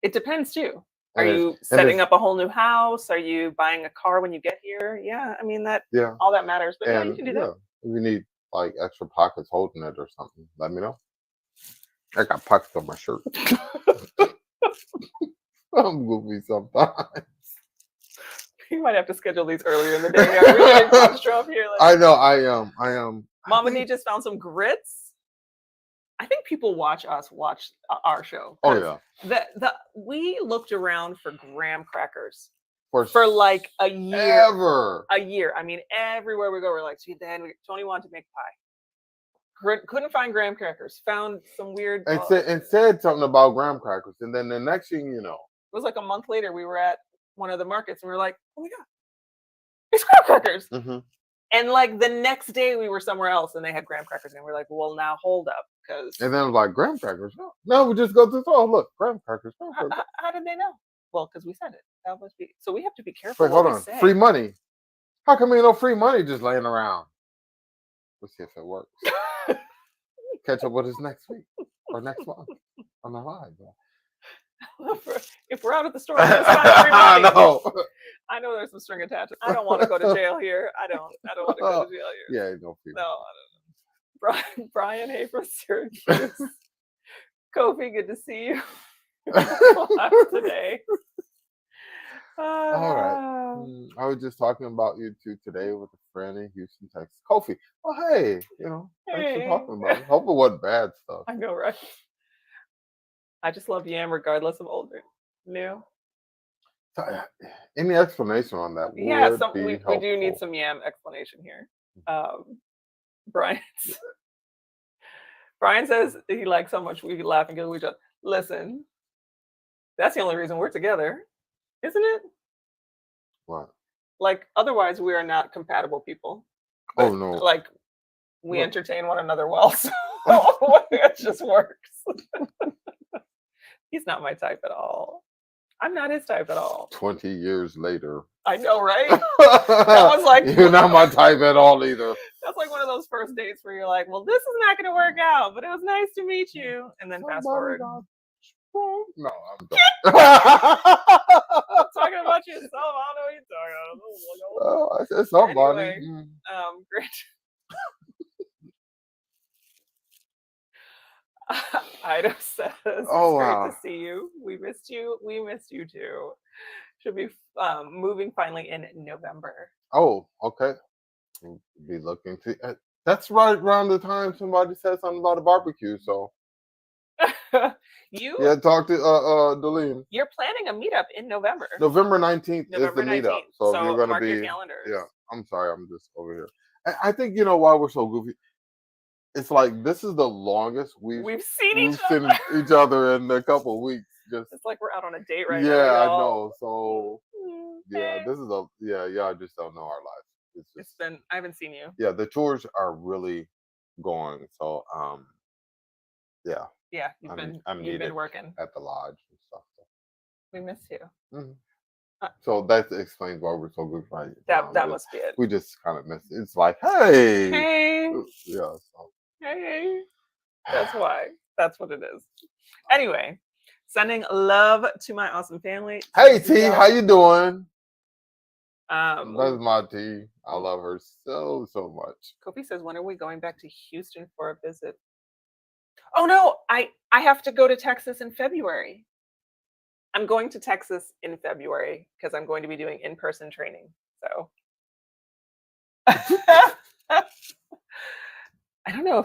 it depends too. Are you setting up a whole new house? Are you buying a car when you get here? Yeah, I mean all that matters. But yeah, you can do that. If you need like extra pockets holding it or something, let me know. I got pockets on my shirt. I'm goofy sometimes. You might have to schedule these earlier in the day. I really punched you up here. I know. I am. Mama D just found some grits. I think people watch our show. Oh yeah. We looked around for graham crackers for like a year. Ever. A year. I mean, everywhere we go, we're like, gee, Dad, Tony wanted to make pie. Couldn't find graham crackers. Found some weird. And said something about graham crackers, and then the next thing you know, it was like a month later. We were at one of the markets, and we were like, oh my god, it's graham crackers. And like the next day, we were somewhere else, and they had graham crackers, and we're like, well, now hold up, because. And then I was like, graham crackers? No, we just go to the store. Look, graham crackers. How did they know? Well, because we said it. That must be. So we have to be careful. Wait, hold on. Free money. How come ain't no free money just laying around? Let's see if it works. Catch up with us next week or next month on the live. If we're out at the store, it's not free money. No. I know there's some string attached. I don't want to go to jail here. I don't want to go to jail here. Yeah, no free. No, I don't know. Brian, hey from Syracuse. Kofi, good to see you. Today. All right. I was just talking about you two today with a friend in Houston, Texas. Kofi. Oh, hey. Thanks for talking about it. Hope it wasn't bad stuff. I know, right? I just love Yam regardless of old or new. Any explanation on that? Yeah, we do need some Yam explanation here. Brian says he likes how much we laugh and giggle with each other. Listen, that's the only reason we're together, isn't it? What? Like, otherwise we are not compatible people. Oh no! Like, we entertain one another well, so it just works. He's not my type at all. I'm not his type at all. 20 years later. I know, right? That was like you're not my type at all either. That's like one of those first dates where you're like, well, this is not going to work out, but it was nice to meet you. And then fast forward. No, I'm done. I'm talking about yourself. I don't know what you're talking about. Oh, I said somebody. Anyway, great. Ida says, Oh, it's great wow. to see you. We missed you. We missed you too. Should be moving finally in November. Oh, okay. We'll be looking to. That's right around the time somebody said something about a barbecue. So Yeah, talk to Deline. You're planning a meetup in November. November 19th November is the meetup. 19th. So if you're gonna mark be your calendars. Yeah. I'm sorry, I'm just over here. I think you know why we're so goofy. It's like this is the longest we've seen each other in a couple of weeks. It's like we're out on a date right now. Yeah, I know. So hey. this is y'all just don't know our lives. It's been I haven't seen you. Yeah, the tours are really going. So yeah. Yeah, you've been working at the lodge and stuff. So. We miss you. Mm-hmm. So that explains why we're so good friends. That must be it. We just kind of miss it. It's like, hey. Yeah. So. Hey. That's why. That's what it is. Anyway, sending love to my awesome family. Hey T, how you doing? That's my T. I love her so much. Kofi says, when are we going back to Houston for a visit? Oh no, I have to go to Texas in February. I'm going to Texas in February because I'm going to be doing in-person training. So I don't know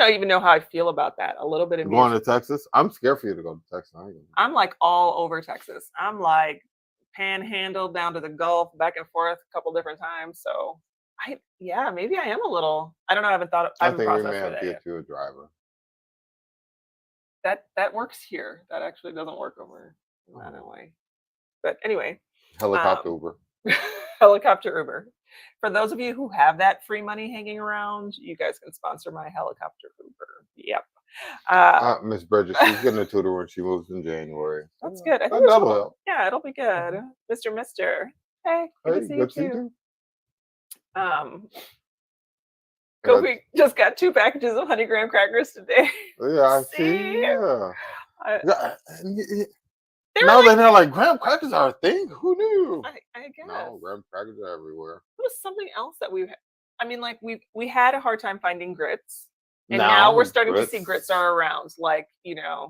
even know how I feel about that. A little bit of going to Texas. I'm scared for you to go to Texas. I'm like all over Texas. I'm like Panhandle down to the Gulf, back and forth a couple different times. So maybe I am a little. I don't know. I haven't thought. I think we may have to get you a driver. That works here. That actually doesn't work over that way. But anyway, helicopter Uber. Helicopter Uber. For those of you who have that free money hanging around, you guys can sponsor my helicopter Uber. Yep. Miss Bridget, she's getting a tutor when she moves in January. That's good. I think that'll help. Yeah, it'll be good. Mister. Hey, good to see you too. Kobe just got 2 packages of honey graham crackers today. Yeah, I see. Yeah. Now they're like graham crackers are a thing. Who knew? I guess. No, graham crackers are everywhere. It was something else that we had a hard time finding grits, and now we're starting to see grits are around. Like Yeah.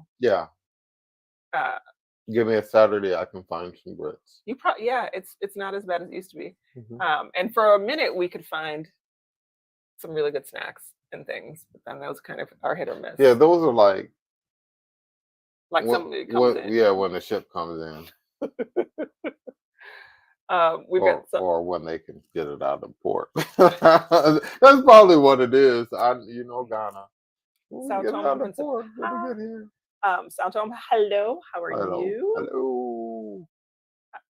Give me a Saturday, I can find some grits. It's not as bad as it used to be. Mm-hmm. And for a minute we could find some really good snacks and things, but then those kind of are hit or miss. Yeah, those are like somebody comes in. Yeah, when the ship comes in. Or when they can get it out of the port. That's probably what it is. Ghana. South Home, South Home, hello. How are you? Hello.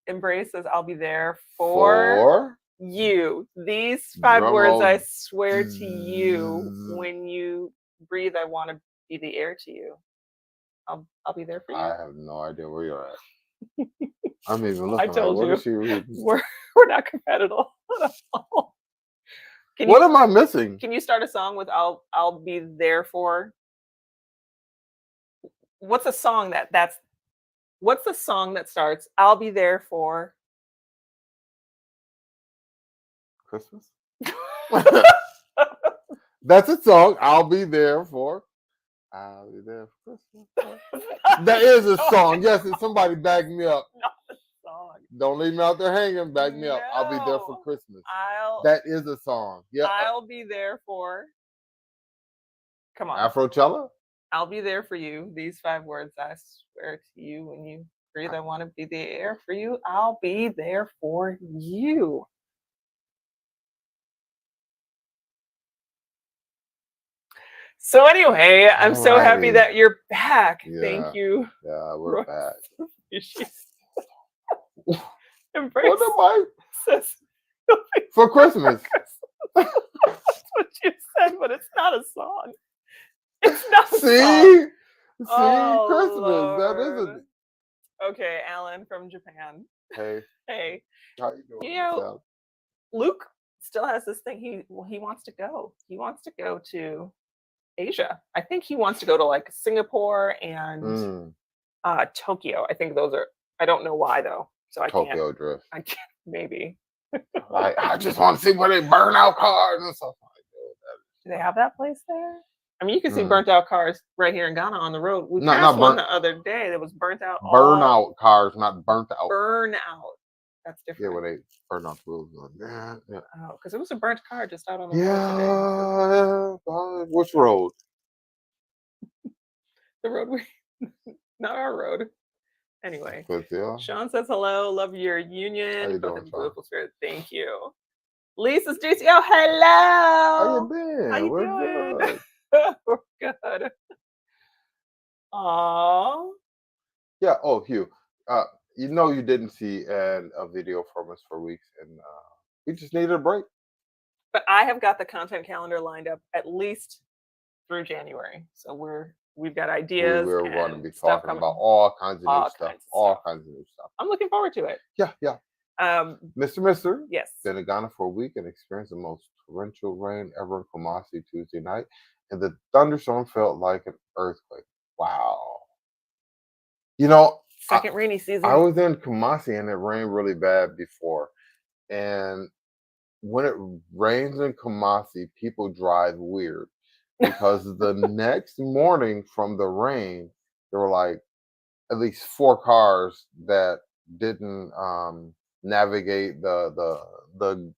Embrace says, I'll be there for you. These 5 words I swear to you. When you breathe, I want to be the air to you. I'll be there for you. I have no idea where you're at. I'm even looking. I told what you. Is she reading? We're not competitive at all. What am I missing? Can you start a song with I'll be there for? What's a song what's the song that starts I'll be there for? Christmas? That's a song. I'll be there for. I'll be there for Christmas. That is a song. Yes, and somebody back me up. Not a song. Don't leave me out there hanging. Back me up. I'll be there for Christmas. That is a song. Yeah. I'll be there for. Come on. Afrochella? I'll be there for you. These 5 words I swear to you. When you breathe, I want to be the air for you. I'll be there for you. So anyway, I'm so happy that you're back. Yeah. Thank you. Yeah, we're back. Embrace. What am I? For Christmas. That's what you said, but it's not a song. It's not a song. See, oh, Christmas. Lord. That isn't. Okay, Alan from Japan. Hey, Hey, how you doing? you know, What's up? Luke still has this thing. He wants to go. He wants to go to Asia. I think he wants to go to like Singapore and Mm, Tokyo. I think those are. I don't know why though. So I can't. Tokyo Drift. I can't. Maybe. I just want to see where they burn out cars and stuff like Do they have that place there? I mean, you can that. see burnt out cars right here in Ghana on the road. We Not passed one burnt. the other day that was burnt out. Burnout cars, not burnt out. Burn out. That's Yeah, different. when they burn out the wheels. Yeah, yeah. Oh, because it was a burnt car just out on the road today. Yeah. Which road? The road we, not our road. Anyway, Good deal. Sean says hello. Love your How union. you Both doing, have a Sean? beautiful spirit. Thank you. Lisa's juicy. Oh, How you hello. been? How you We're doing? good. We're good. Aww. Yeah. Oh, Hugh. You know you didn't see a video from us for weeks, and we just needed a break. But I have got the content calendar lined up at least through January. So we've got ideas. We're going to and be stuff talking coming. about all kinds of new All stuff. kinds of All stuff. kinds of new stuff. I'm looking forward to it. Yeah, yeah. Mister, Yes. been in Ghana for a week and experienced the most torrential rain ever in Kumasi Tuesday night, and the thunderstorm felt like an earthquake. Wow. You know, Second rainy season. I was in Kumasi and it rained really bad before, and when it rains in Kumasi, people drive weird because the next morning from the rain, there were like at least 4 cars that didn't navigate the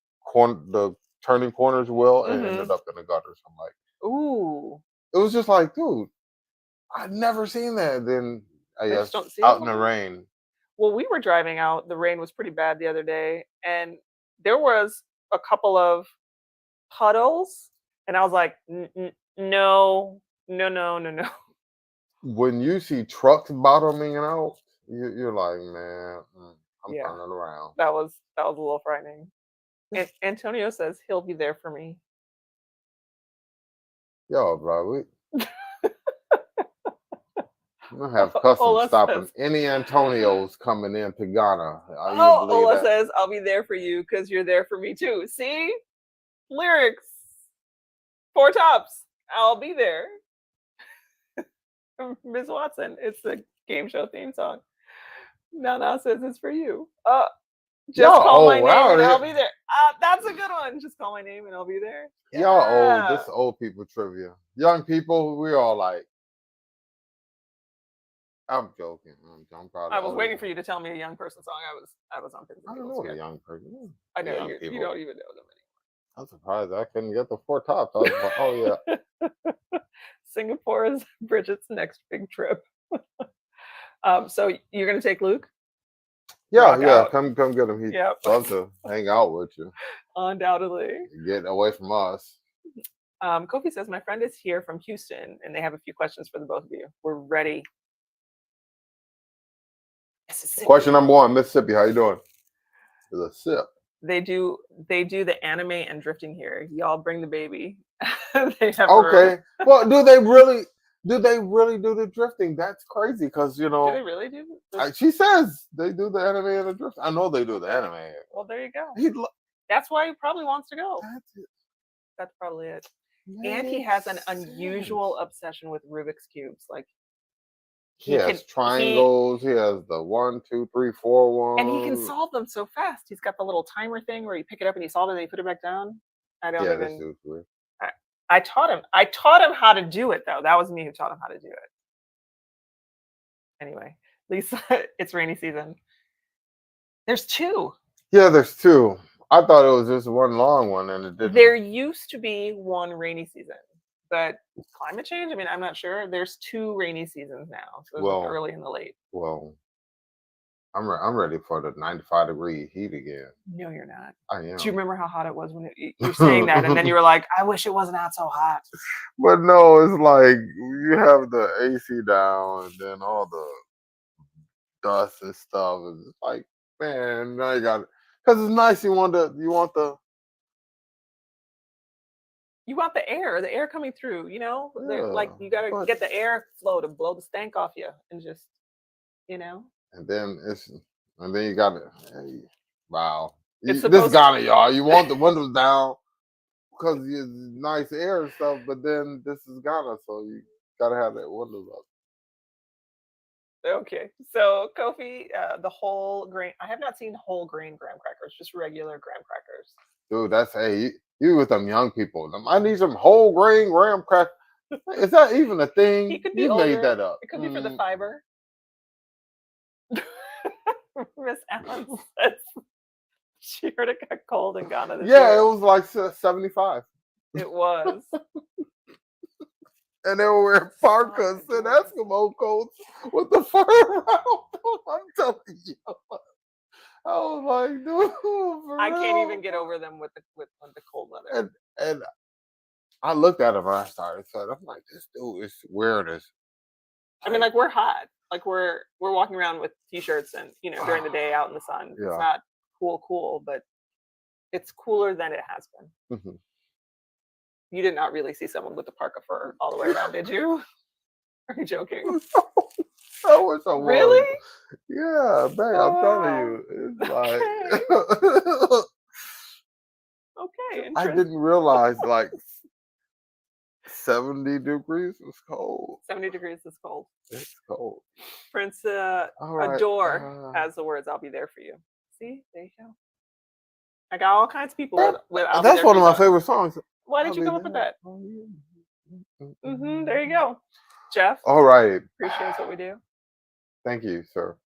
turning corners well and ended up in the gutters. I'm like, Ooh. it was just like, dude, I'd never seen that. Then I They guess just don't see out it in the all the time? rain. Well, we were driving out. The rain was pretty bad the other day, and there was a couple of puddles, and I was like, no, no, no, no, no. When you see trucks bottoming out, you're like, man, I'm Yeah. turning around. That was a little frightening. And Antonio says he'll be there for me. Yo, bro, we don't have Ola customs stopping says, any Antonios coming into Ghana. You oh, believe Ola that? says, I'll be there for you because you're there for me too. See? Lyrics. 4 tops. I'll be there. Ms. Watson, it's the game show theme song. Nana says it's for you. Just call my name and I'll be there. That's a good one. Just call my name and I'll be there. Y'all old. This is old people trivia. Young people, we all like. I'm joking. I'm probably. I was waiting for you to tell me a young person song. I was on I don't know the young person. I know young you people. don't even know them I'm surprised I couldn't get the 4 tops. I was like, oh yeah. Singapore is Bridget's next big trip. So you're gonna take Luke? Yeah, Rock out. Come get him. He'd love to hang out with you. Undoubtedly. Get away from us. Kofi says my friend is here from Houston and they have a few questions for the both of you. We're ready. Question number 1, Mississippi. How you doing? There's a sip. They do the anime and drifting here. Y'all bring the baby. They have okay. Well, do they really do the drifting? That's crazy because do they really do? She says they do the anime and the drift. I know they do the anime. Well, there you go. That's why he probably wants to go. That's probably it. And he has an unusual obsession with Rubik's cubes. Like he has triangles. He has the 1, 2, 3, 4 one, and he can solve them so fast. He's got the little timer thing where you pick it up and you solve it and you put it back down. I don't even. This weird. I taught him. I taught him how to do it though. That was me who taught him how to do it. Anyway, Lisa, it's rainy season. There's 2. Yeah, there's 2. I thought it was just one long one, and it didn't. There used to be one rainy season, but climate change. I mean, I'm not sure. There's 2 rainy seasons now. So there's early and the late. Well, I'm ready for the 95-degree heat again. No, you're not. I am. Do you remember how hot it was when you're saying that, and then you were like, "I wish it wasn't out so hot." But no, it's like you have the AC down, and then all the dust and stuff. It's like, man, now you got it because it's nice. You want the air coming through. You know, like you gotta get the air flow to blow the stank off you, and just, you know. and then you got it. Hey, wow, It's this supposed Ghana, y'all. You want the windows down because it's nice air and stuff, but then this is Ghana, so you gotta have that windows up. Okay, so Kofi, the whole grain. I have not seen whole grain graham crackers, just regular graham crackers. Dude, that's hey, you with them young people. I need some whole grain graham crack. Is that even a He thing? could be You made older. that up. It could be for the fiber. Miss Allen says she heard it got cold in Ghana this Yeah, year. it was like 75. It was. And they were wearing parkas and Eskimo coats with the fur around. I'm telling you. I was like, dude, for I can't real? even get over them with the cold weather. And I looked at him and I started saying, I'm like, this dude is weird as. I mean, like we're hot. Like we're walking around with t-shirts and during the day out in the sun. Yeah. It's not cool, but it's cooler than it has been. Mhm. You did not really see someone with the parka fur all the way around, did you? Are you joking? I wish I was. Really? Yeah, man, I'm telling you. It's like Okay, I didn't realize like 70 degrees was cold. 70 degrees is cold. It's cold. Prince All right. Adore has the words, "I'll be there for you." See, there you go. I got all kinds of people with I'll be That's there one for of you my signs. favorite songs. Why did you come up with that? There you go. Jeff, All right. appreciates what we do. Thank you, sir.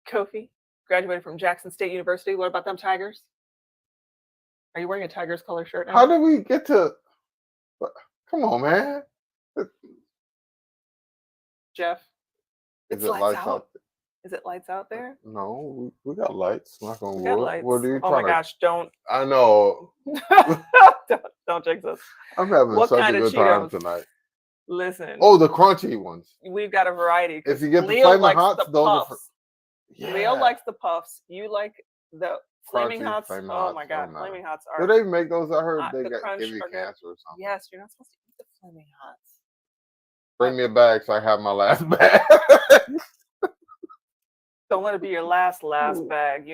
Kofi, graduated from Jackson State University. What about them Tigers? Are you wearing a Tigers color shirt now? How did we get to? Come on, man. Jeff, Is it's it lights out. Is it lights out there? No, we got lights. Knock on We wood. got lights. What are you Oh my trying to? gosh, don't I know. don't jinx us. I'm having What such kind a of good time Cheetos? tonight. Listen. Oh, the crunchy ones. We've got a variety. If you get the Leo Flamin' likes Hots, the those are puffs. Yeah. Leo likes the puffs. You like the Flaming Crunchy, Hots. Flamin' Oh Hots, my god, don't matter. Flaming Hots Do are. they make those? I heard they the crunch give you are good. cancer or something. Yes, you're not supposed to eat the Flaming Hots. Bring me a bag so I have my last bag. Don't let it be your last Ooh. bag.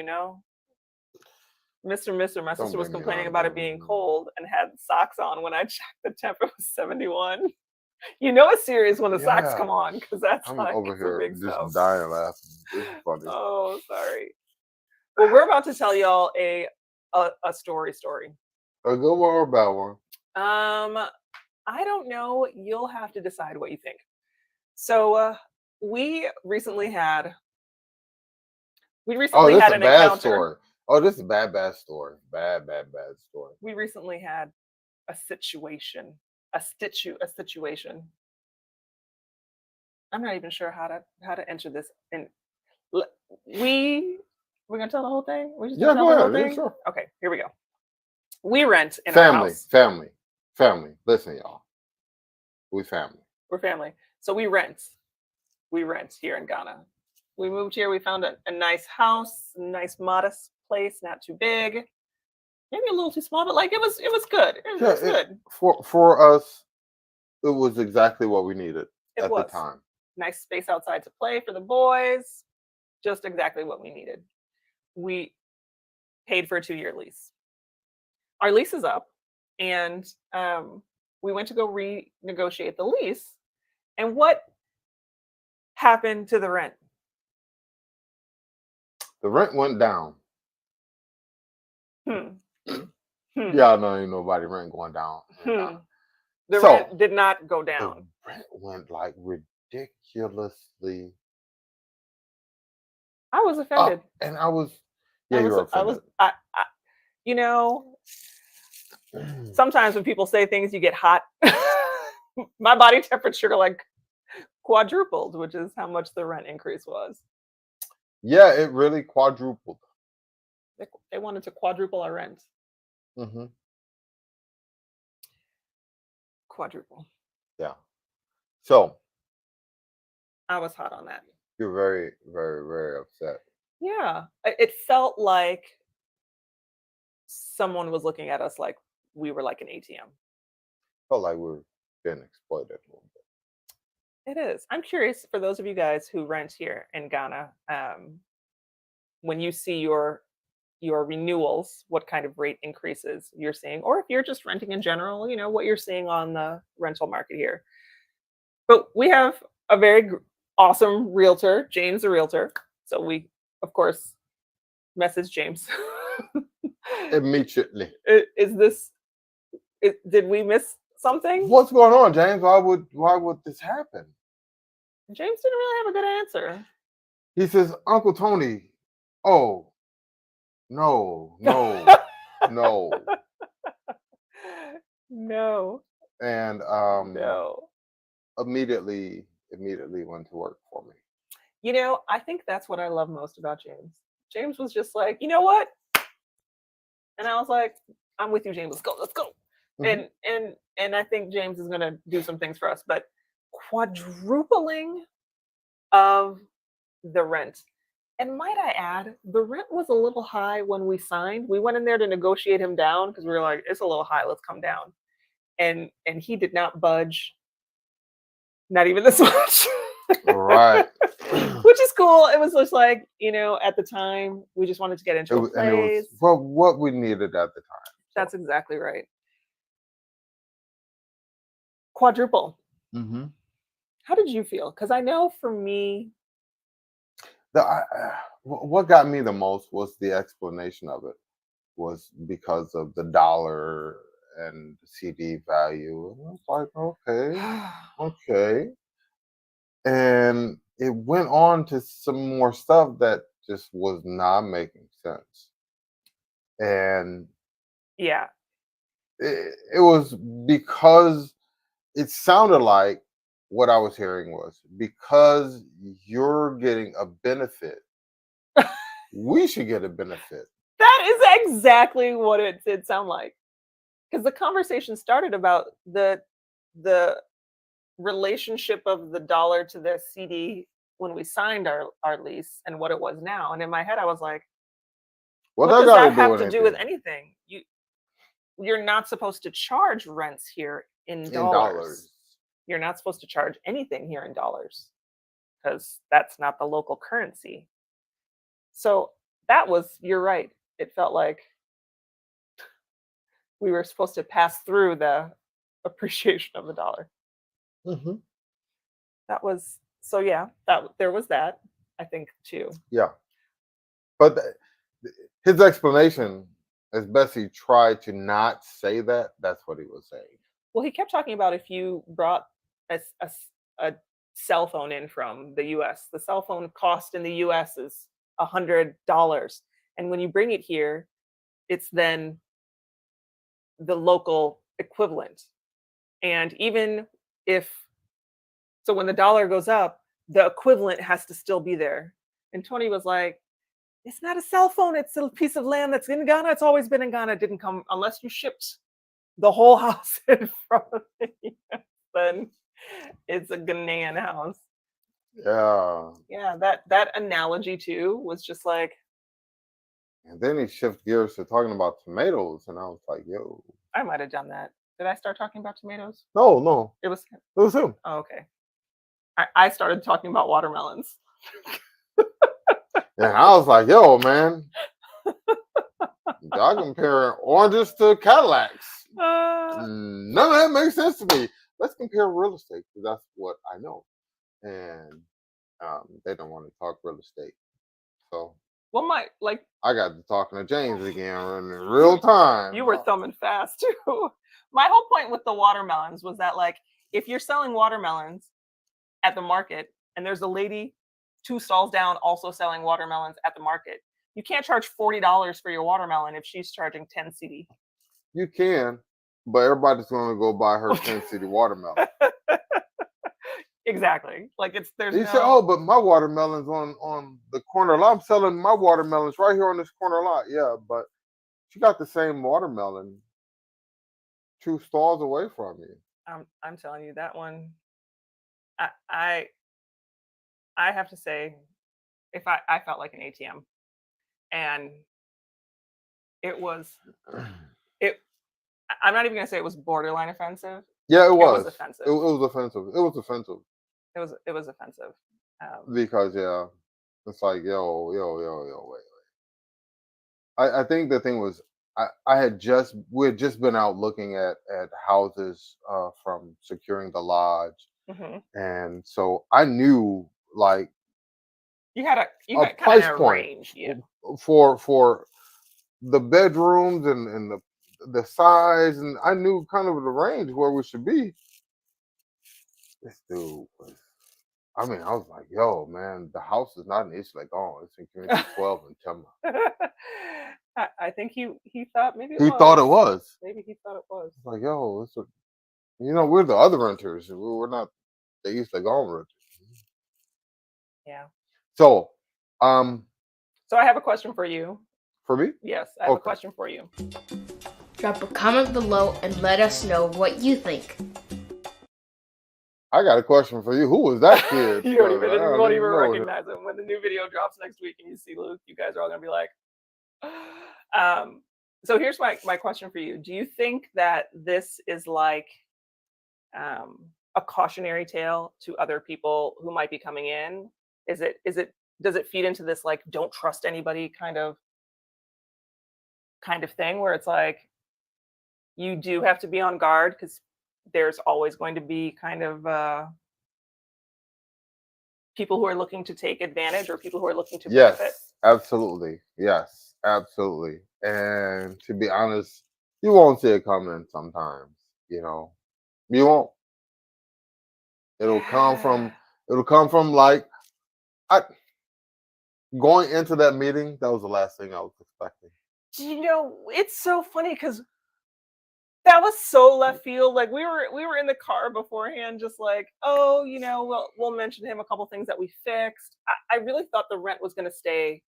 My sister was make me complaining laugh, about it don't being make me cold and had socks on when I checked the temp. It was 71. You know it's serious when the socks Yeah. come on because that's I'm like over some here big just stuff. dying laughing. This is funny. Oh, sorry. Well, we're about to tell y'all a story. A good one or a bad one? I don't know. You'll have to decide what you think. So we recently had Oh, this an is a bad encounter. story. Oh, this is a bad story. Bad story. We recently had a situation. A situation. I'm not even sure how to enter this. And we're gonna tell the whole thing. We just Yeah, tell go the whole ahead. Yeah, thing. sure. Okay, here we go. We rent in our house. Family. Listen, y'all. We family. We're family. So we rent. We rent here in Ghana. We moved here. We found a nice house, nice modest place, not too big, maybe a little too small, but like it was good. It was good. For us, it was exactly what we needed at the time. Nice space outside to play for the boys. Just exactly what we needed. We paid for a 2-year lease. Our lease is up, and we went to go renegotiate the lease. And what happened to the rent? The rent went down. Yeah, I know ain't nobody rent going down. The rent did not go down. The rent went like ridiculously. I was offended. And I was, you were offended. Sometimes when people say things, you get hot. My body temperature like quadrupled, which is how much the rent increase was. Yeah, it really quadrupled. They wanted to quadruple our rent. Mm-hmm. Quadruple. Yeah. So I was hot on that. You're very, very, very upset. Yeah. It felt like someone was looking at us like we were like an ATM. Felt like we were being exploited a little bit. It is. I'm curious for those of you guys who rent here in Ghana, when you see your renewals, what kind of rate increases you're seeing, or if you're just renting in general, what you're seeing on the rental market here. But we have a very awesome realtor, James, the realtor. So we, of course, message James. Immediately. Is this? Did we miss something? What's going on, James? Why would this happen? James didn't really have a good answer. He says, Uncle Tony, oh, no, no, no. No. And No. immediately went to work for me. I think that's what I love most about James. James was just like, you know what? And I was like, I'm with you, James. Let's go. Mm-hmm. And I think James is gonna do some things for us, but quadrupling of the rent. And might I add, the rent was a little high when we signed. We went in there to negotiate him down because we were like, it's a little high, let's come down. And he did not budge, not even this much. Right. Which is cool. It was just like, at the time, we just wanted to get into a place. And it was what we needed at the time. That's exactly right. Quadruple. Mm-hmm. How did you feel? Because I know for me, what got me the most was the explanation of it. Was because of the dollar and the CD value. And I was like, okay. And it went on to some more stuff that just was not making sense. And yeah, it was because it sounded like what I was hearing was because you're getting a benefit, we should get a benefit. That is exactly what it did sound like. Because the conversation started about the relationship of the dollar to the CD when we signed our lease and what it was now. And in my head, I was like, well, what does that have to do with anything? You're not supposed to charge rents here in dollars. You're not supposed to charge anything here in dollars because that's not the local currency. So you're right. It felt like we were supposed to pass through the appreciation of the dollar. Mm-hmm. There was that, I think, too. Yeah. But his explanation, as best he tried to not say that, that's what he was saying. Well, he kept talking about if you brought a cell phone in from the US, the cell phone cost in the US is $100. And when you bring it here, it's then the local equivalent. And even so when the dollar goes up, the equivalent has to still be there. And Tony was like, it's not a cell phone, it's a piece of land that's in Ghana. It's always been in Ghana. It didn't come unless you shipped the whole house in from the US, then it's a Ghanaian house. Yeah. Yeah, that analogy too was just like. And then he shifted gears to talking about tomatoes, and I was like, yo. I might have done that. Did I start talking about tomatoes? No. It was him. Oh, okay. I started talking about watermelons. And I was like, yo, man. Y'all comparing oranges to Cadillacs. None of that makes sense to me. Let's compare real estate, because that's what I know. And they don't want to talk real estate. So I got to talking to James again in real time. You were thumbing fast too. My whole point with the watermelons was that, like, if you're selling watermelons at the market and there's a lady 2 stalls down also selling watermelons at the market, you can't charge $40 for your watermelon if she's charging 10 CD. You can, but everybody's going to go buy her 10 CD watermelon. Exactly. Like He said, oh, but my watermelon's on the corner lot. I'm selling my watermelons right here on this corner lot. Yeah, but she got the same watermelon 2 stalls away from you. I'm telling you, that one, I have to say, if I felt like an ATM, and it was, I'm not even gonna say it was borderline offensive. Yeah, it was offensive. It was offensive. It was offensive. it was offensive. because yeah, it's like yo, wait. I think the thing was we had just been out looking at houses from securing the lodge, Mhm. and so I knew like You a had kind price of a point range, yeah. for the bedrooms and the size, and I knew kind of the range where we should be. This dude was. I mean, I was like, "Yo, man, the house is not in East Lake. Oh, it's in Community 12 in Timber." I think he thought maybe it He thought was. it was. Maybe he thought it was. It's like, yo, we're the other renters. We're not the East Lake renters. Yeah. So, um, So I have a question for you. for me, Yes, I have a okay. question for you. Drop a comment below and let us know what you think. I got a question for you. Who was that kid? You I won't even know him. recognize him. When the new video drops next week and you see Luke, you guys are all gonna be like, so here's my question for you. Do you think that this is like a cautionary tale to other people who might be coming in? Does it feed into this like don't trust anybody kind of thing where it's like you do have to be on guard because there's always going to be kind of people who are looking to take advantage or people who are looking to benefit? Yes, absolutely. Yes, absolutely. And to be honest, you won't see it coming sometimes. You know, you won't. It'll come from. It'll come from like I going into that meeting. That was the last thing I was expecting. You know, it's so funny because that was so left field. Like we were in the car beforehand, just like, oh, you know, we'll mention to him a couple things that we fixed. I really thought the rent was going to stay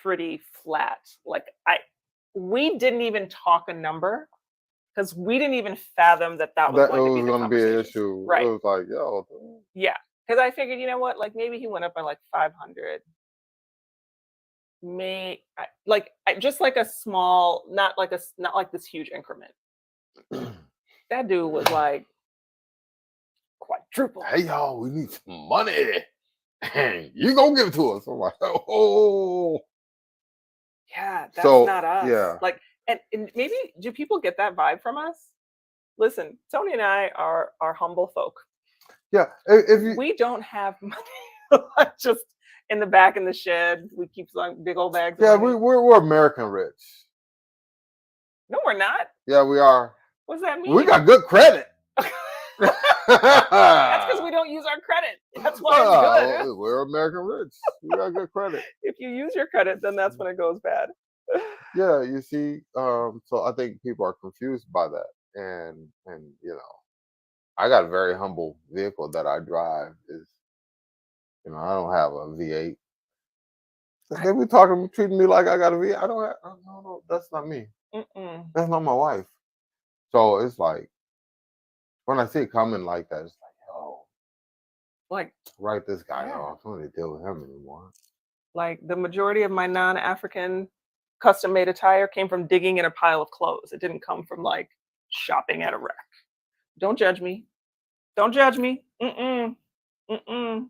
pretty flat. Like we didn't even talk a number because we didn't even fathom that was That it going to be was the going to be an conversation. issue. Right? It was like, yo, Yeah. Because I figured, you know what, like maybe he went up by like 500. Just like a small, not like this huge increment. That dude was like quadruple. hey y'all, we need some money. And you gonna give it to us. I'm like, oh. Yeah, that's So not us. yeah, Like, and maybe do people get that vibe from us? Listen, Tony and I are humble folk. yeah. If you We don't have money just in the back in the shed. We keep some big old bags. yeah, Of money. we're American rich. No, we're not. Yeah, we are. What does that mean? We got good credit. That's because we don't use our credit. That's why it's good. We're American rich. We got good credit. If you use your credit, then that's when it goes bad. Yeah, you see. So I think people are confused by that, and you know, I got a very humble vehicle that I drive. I don't have a V8. They be treating me like I got a V8. I don't have. No, that's not me. Mm-mm. That's not my wife. So it's like when I see it coming like that, it's like, oh, Like write this guy yeah. off. I don't need to deal with him anymore. Like the majority of my non-African custom-made attire came from digging in a pile of clothes. It didn't come from like shopping at a rack. Don't judge me. Don't judge me. Mm-mm. Mm-mm. I'm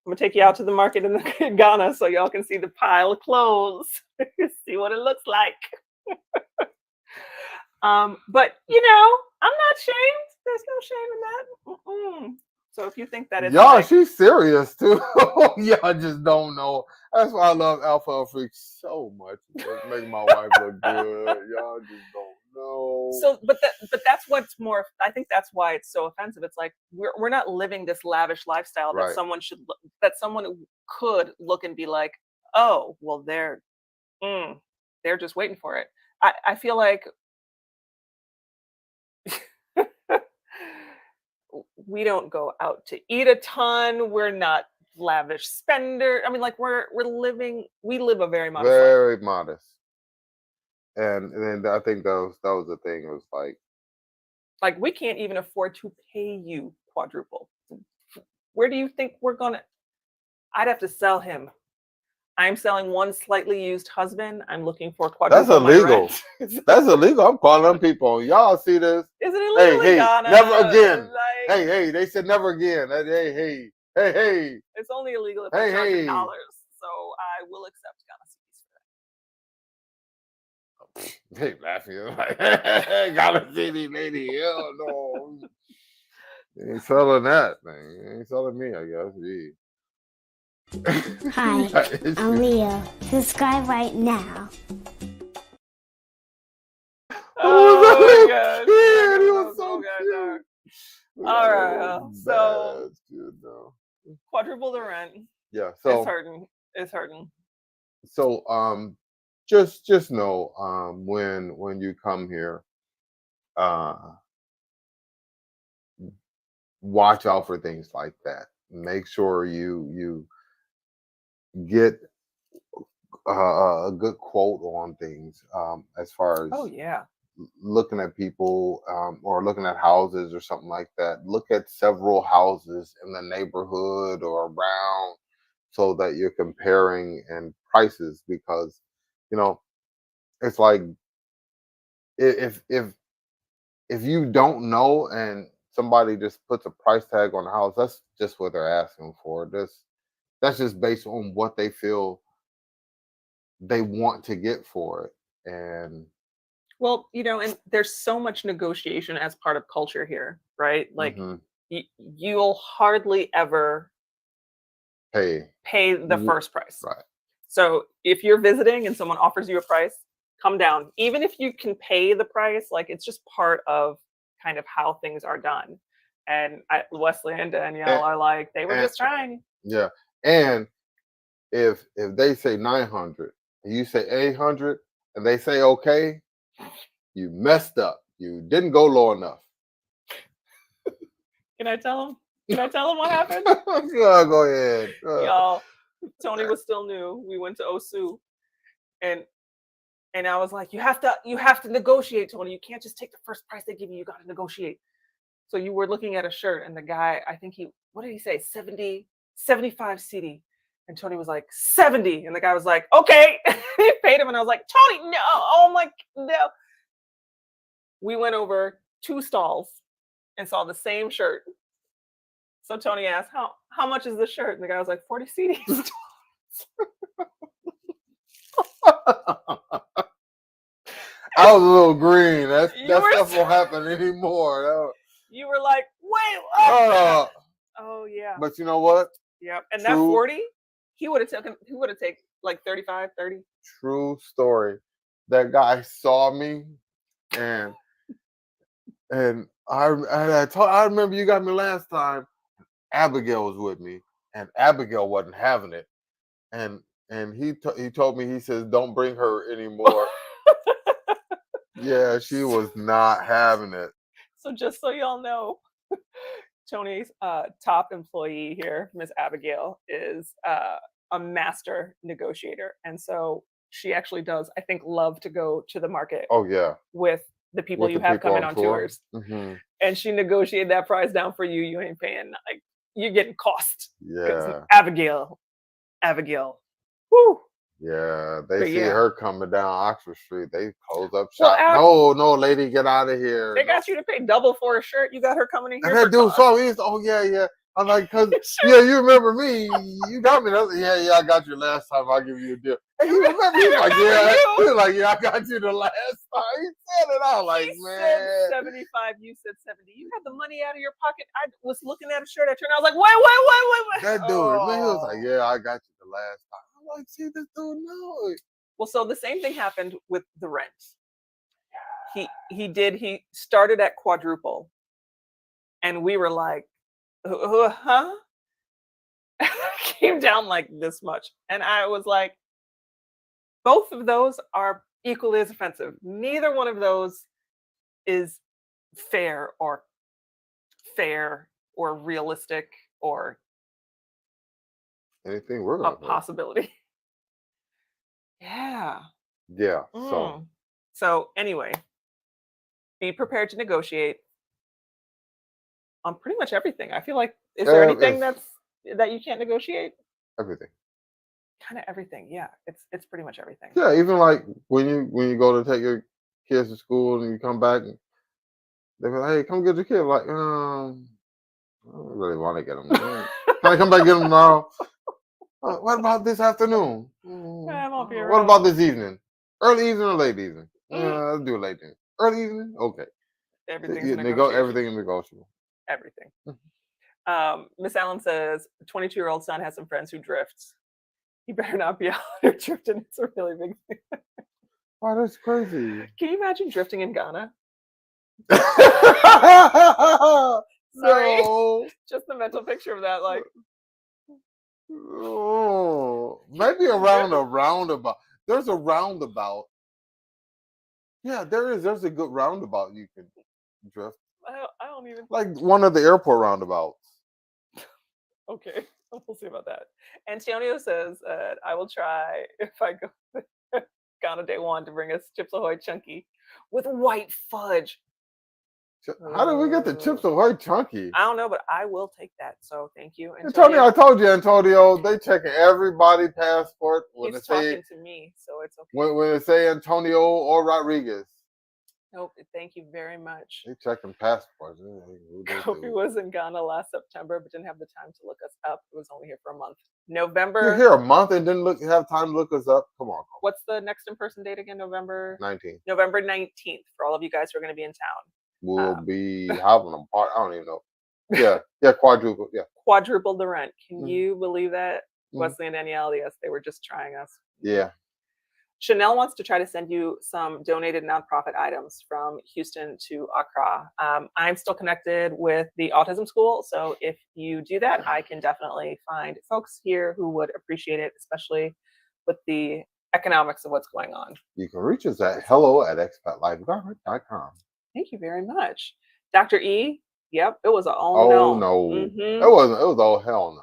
gonna take you out to the market in Ghana so y'all can see the pile of clothes. See what it looks like. But you know, I'm not shamed. There's no shame in that. Mm-mm. So if you think that it's y'all, like, she's serious too. Y'all just don't know. That's why I love Alpha Freaks so much. It makes my wife look good. Y'all just don't know. so, but that's what's more. I think that's why it's so offensive. It's like we're not living this lavish lifestyle that Right. someone could look and be like, oh, well, they're just waiting for it. I feel like we don't go out to eat a ton. We're not lavish spender. I mean, like we live a very modest life. Very modest. And then I think that was the thing. It was Like we can't even afford to pay you quadruple. Where do you think we're gonna? I'd have to sell him I'm selling one slightly used husband. I'm looking for That's quadruple my illegal. rent. That's illegal. I'm calling them people. Y'all see this? Is it Hey, illegal in hey, Ghana? never again. Like, Hey, they said never again. Hey, hey. it's only illegal if Hey, I charge in hey. dollars. So I will accept Ghana cedis for that. They laughing like, gotta see these lady. Hell no. You ain't selling that, man. You ain't selling me, I guess. Gee. Hi, I'm Leo. Subscribe right now. Oh my God. Yeah, he was so cute. All right, so No. quadruple the rent. Yeah, It's so hurting. It's hurting. just know when you come here, watch out for things like that. Make sure you get a good quote on things, as far as Oh yeah. looking at people, or looking at houses or something like that. Look at several houses in the neighborhood or around, so that you're comparing and prices, because you know it's like, if you don't know and somebody just puts a price tag on the house, that's just what they're asking for. That's just based on what they feel they want to get for it. And Well, and there's so much negotiation as part of culture here, right? Like mhm, you'll hardly ever hey, pay the first price. right. So if you're visiting and someone offers you a price, come down. Even if you can pay the price, like it's just part of kind of how things are done. And Wesley and Danielle And, are like, they were and just trying. yeah, and if they say 900 and you say 800 and they say okay, you messed up. You didn't go low enough. Can I tell them? Can I tell them what happened? Yeah, go ahead. Y'all, Tony was still new. We went to Osu, and I was like, you have to negotiate, Tony. You can't just take the first price they give you. You got to negotiate. So you were looking at a shirt, and the guy, I think what did he say? 70, 75 CD. And Tony was like, 70. And the guy was like, okay. He paid him. And I was like, Tony, no. Oh my, no. We went over 2 stalls and saw the same shirt. So Tony asked, how much is the shirt? And the guy was like, 40 CDs. I was a little green. That stuff so- won't happen anymore. You were like, wait, what? Oh yeah. But you know what? Yeah. And True. that 40, he would have taken like 35, 30. True story. That guy saw me, and I remember you got me last time. Abigail was with me, and Abigail wasn't having it, and he told me, he says, don't bring her anymore. Yeah, she was not having it. So just so y'all know, Tony's top employee here, Miss Abigail, is a master negotiator. And so she actually does, I think, love to go to the market. Oh yeah, with the people with you the have people coming on tour. tours. Mm-hmm. And she negotiated that price down for you. You ain't paying, like, you're getting cost. Yeah. Abigail. Woo. Yeah, they But see yeah. her coming down Oxford Street. They close up Well, shop. No, lady, get out of here. They got you to pay double for a shirt. You got her coming in here. And that dude saw me. Oh yeah. I'm like, cause yeah, you remember me? You got me. Yeah, I got you last time. I'll give you a deal. And he remember? He was like, yeah. He was like, yeah, I got you the last time. He said it. I was like, man. Said 75. You said 70. You had the money out of your pocket. I was looking at a shirt. I turned. I was like, wait. That dude, man, he was like, yeah, I got you the last time. I'm like, see, this dude knows. Well, so the same thing happened with the rent. He started at quadruple, and we were like, huh? Came down like this much. And I was like, both of those are equally as offensive. Neither one of those is fair or realistic or anything we're a gonna possibility. Yeah. Yeah. So anyway, be prepared to negotiate on pretty much everything. I feel like, is there anything that you can't negotiate? Everything. Kind of everything. Yeah, it's pretty much everything. Yeah, even like when you go to take your kids to school and you come back and they be like, hey, come get your kid. Like, I don't really want to get them. Can I come back and get them tomorrow? What about this afternoon? I won't be What about around. this evening? Early evening or late evening? Mm. Let's do it late evening. Early evening? Okay. Everything's a negotiation. Everything is negotiable. Everything. Miss Allen says, 22-year-old son has some friends who drift. He better not be out there drifting. It's a really big thing. Wow, that's crazy. Can you imagine drifting in Ghana? Sorry. No. Just the mental picture of that, like, Oh, maybe around a roundabout. There's a roundabout. Yeah, there is. There's a good roundabout you can drift. I don't even. Like one of the airport roundabouts. Okay, we'll see about that. Antonio says, I will try if I go Ghana day one to bring us Chips Ahoy Chunky with white fudge. How did we get the Chips Ahoy Chunky? I don't know, but I will take that. So thank you, Antonio, I told you, Antonio, they checking everybody's passport when He's they say talking to me, so it's okay. when they say Antonio or Rodriguez. Nope, thank you very much. They checking passports. Kofi was in Ghana last September, but didn't have the time to look us up. It was only here for a month. You're November. here a month and didn't have time to look us up. Come on. What's the next in-person date again? November 19th. November 19th for all of you guys who are going to be in town. We'll be having a part. I don't even know. Yeah, quadruple. Yeah, Quadruple the rent. Can Mhm. you believe that? Mhm. Wesley and Danielle, yes, they were just trying us. yeah. Chanel wants to try to send you some donated nonprofit items from Houston to Accra. I'm still connected with the autism school, so if you do that, I can definitely find folks here who would appreciate it, especially with the economics of what's going on. You can reach us at hello@expatlifegarment.com. Thank you very much. Dr. E, yep, it was an all Oh no. no, Mhm. it wasn't. It was all hell no.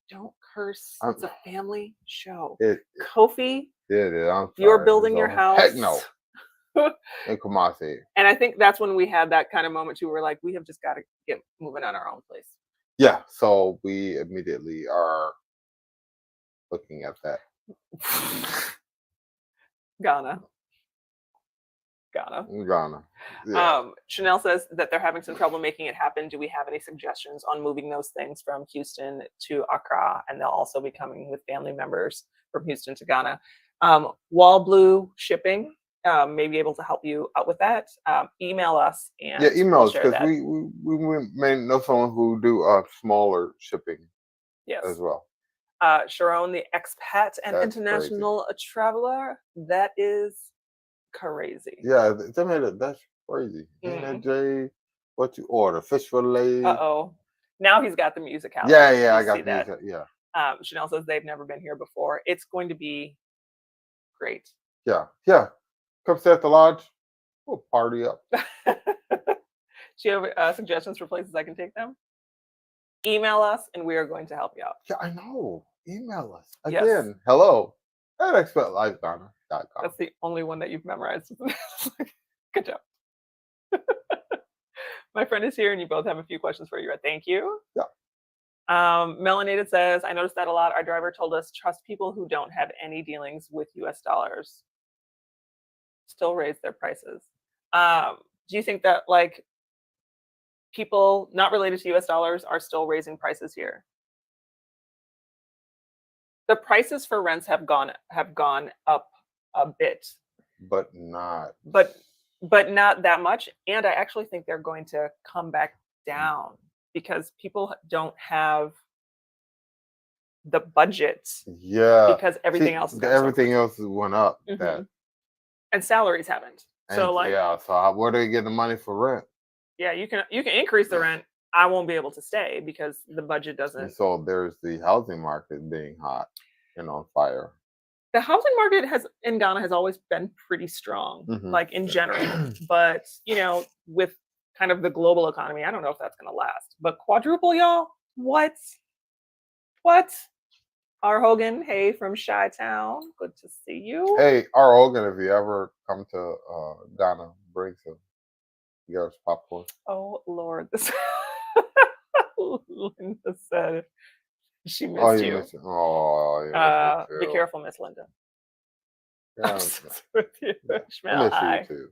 Don't curse. It's a family show. It Kofi, I'm you're sorry. building It's your all- house. Heck no. In Kumasi. And I think that's when we had that kind of moment too. We're like, we have just got to get moving on our own place. Yeah, so we immediately are looking at that. Ghana. Yeah. Chanel says that they're having some trouble making it happen. Do we have any suggestions on moving those things from Houston to Accra? And they'll also be coming with family members from Houston to Ghana. Wall Blue Shipping may be able to help you out with that. Email us and email us share because that. we may know someone who do smaller shipping as well. Sharon, the expat and That's international traveler, that is crazy. Yeah, that's crazy. Ain't that Jay? What you order? Fish fillet? Uh-oh. Now he's got the music out. Yeah, I got the music. Yeah. Chanel says they've never been here before. It's going to be great. Yeah. Come stay at the lodge. We'll party up. Do you have suggestions for places I can take them? Email us and we are going to help you out. Yeah, I know. Email us. Yes. Again, hello@expatlifegarment.com. That's the only one that you've memorized. Good job. My friend is here and you both have a few questions for you. Thank you. Yeah. Melanated says, I noticed that a lot. Our driver told us trust people who don't have any dealings with US dollars. Still raise their prices. Do you think that like people not related to US dollars are still raising prices here? The prices for rents have gone up a bit. But not not that much. And I actually think they're going to come back down because people don't have the budget. Yeah. Because everything else went up. Mm-hmm. And salaries haven't. So where do they get the money for rent? Yeah, you can increase the rent. I won't be able to stay because the budget doesn't. And so there's the housing market being hot and on fire. The housing market in Ghana has always been pretty strong, like in general. But, with kind of the global economy, I don't know if that's going to last. But quadruple, y'all? What? R. Hogan, hey, from Chi-Town. Good to see you. Hey, R. Hogan, if you ever come to Ghana, bring some. You got popcorn. Oh, Lord. Linda said, She Oh, missed you you. missed it. Oh, you missed me Be too. careful, Miss Linda. Yeah, I'm obsessed with you. I Shmel, miss hi. you too.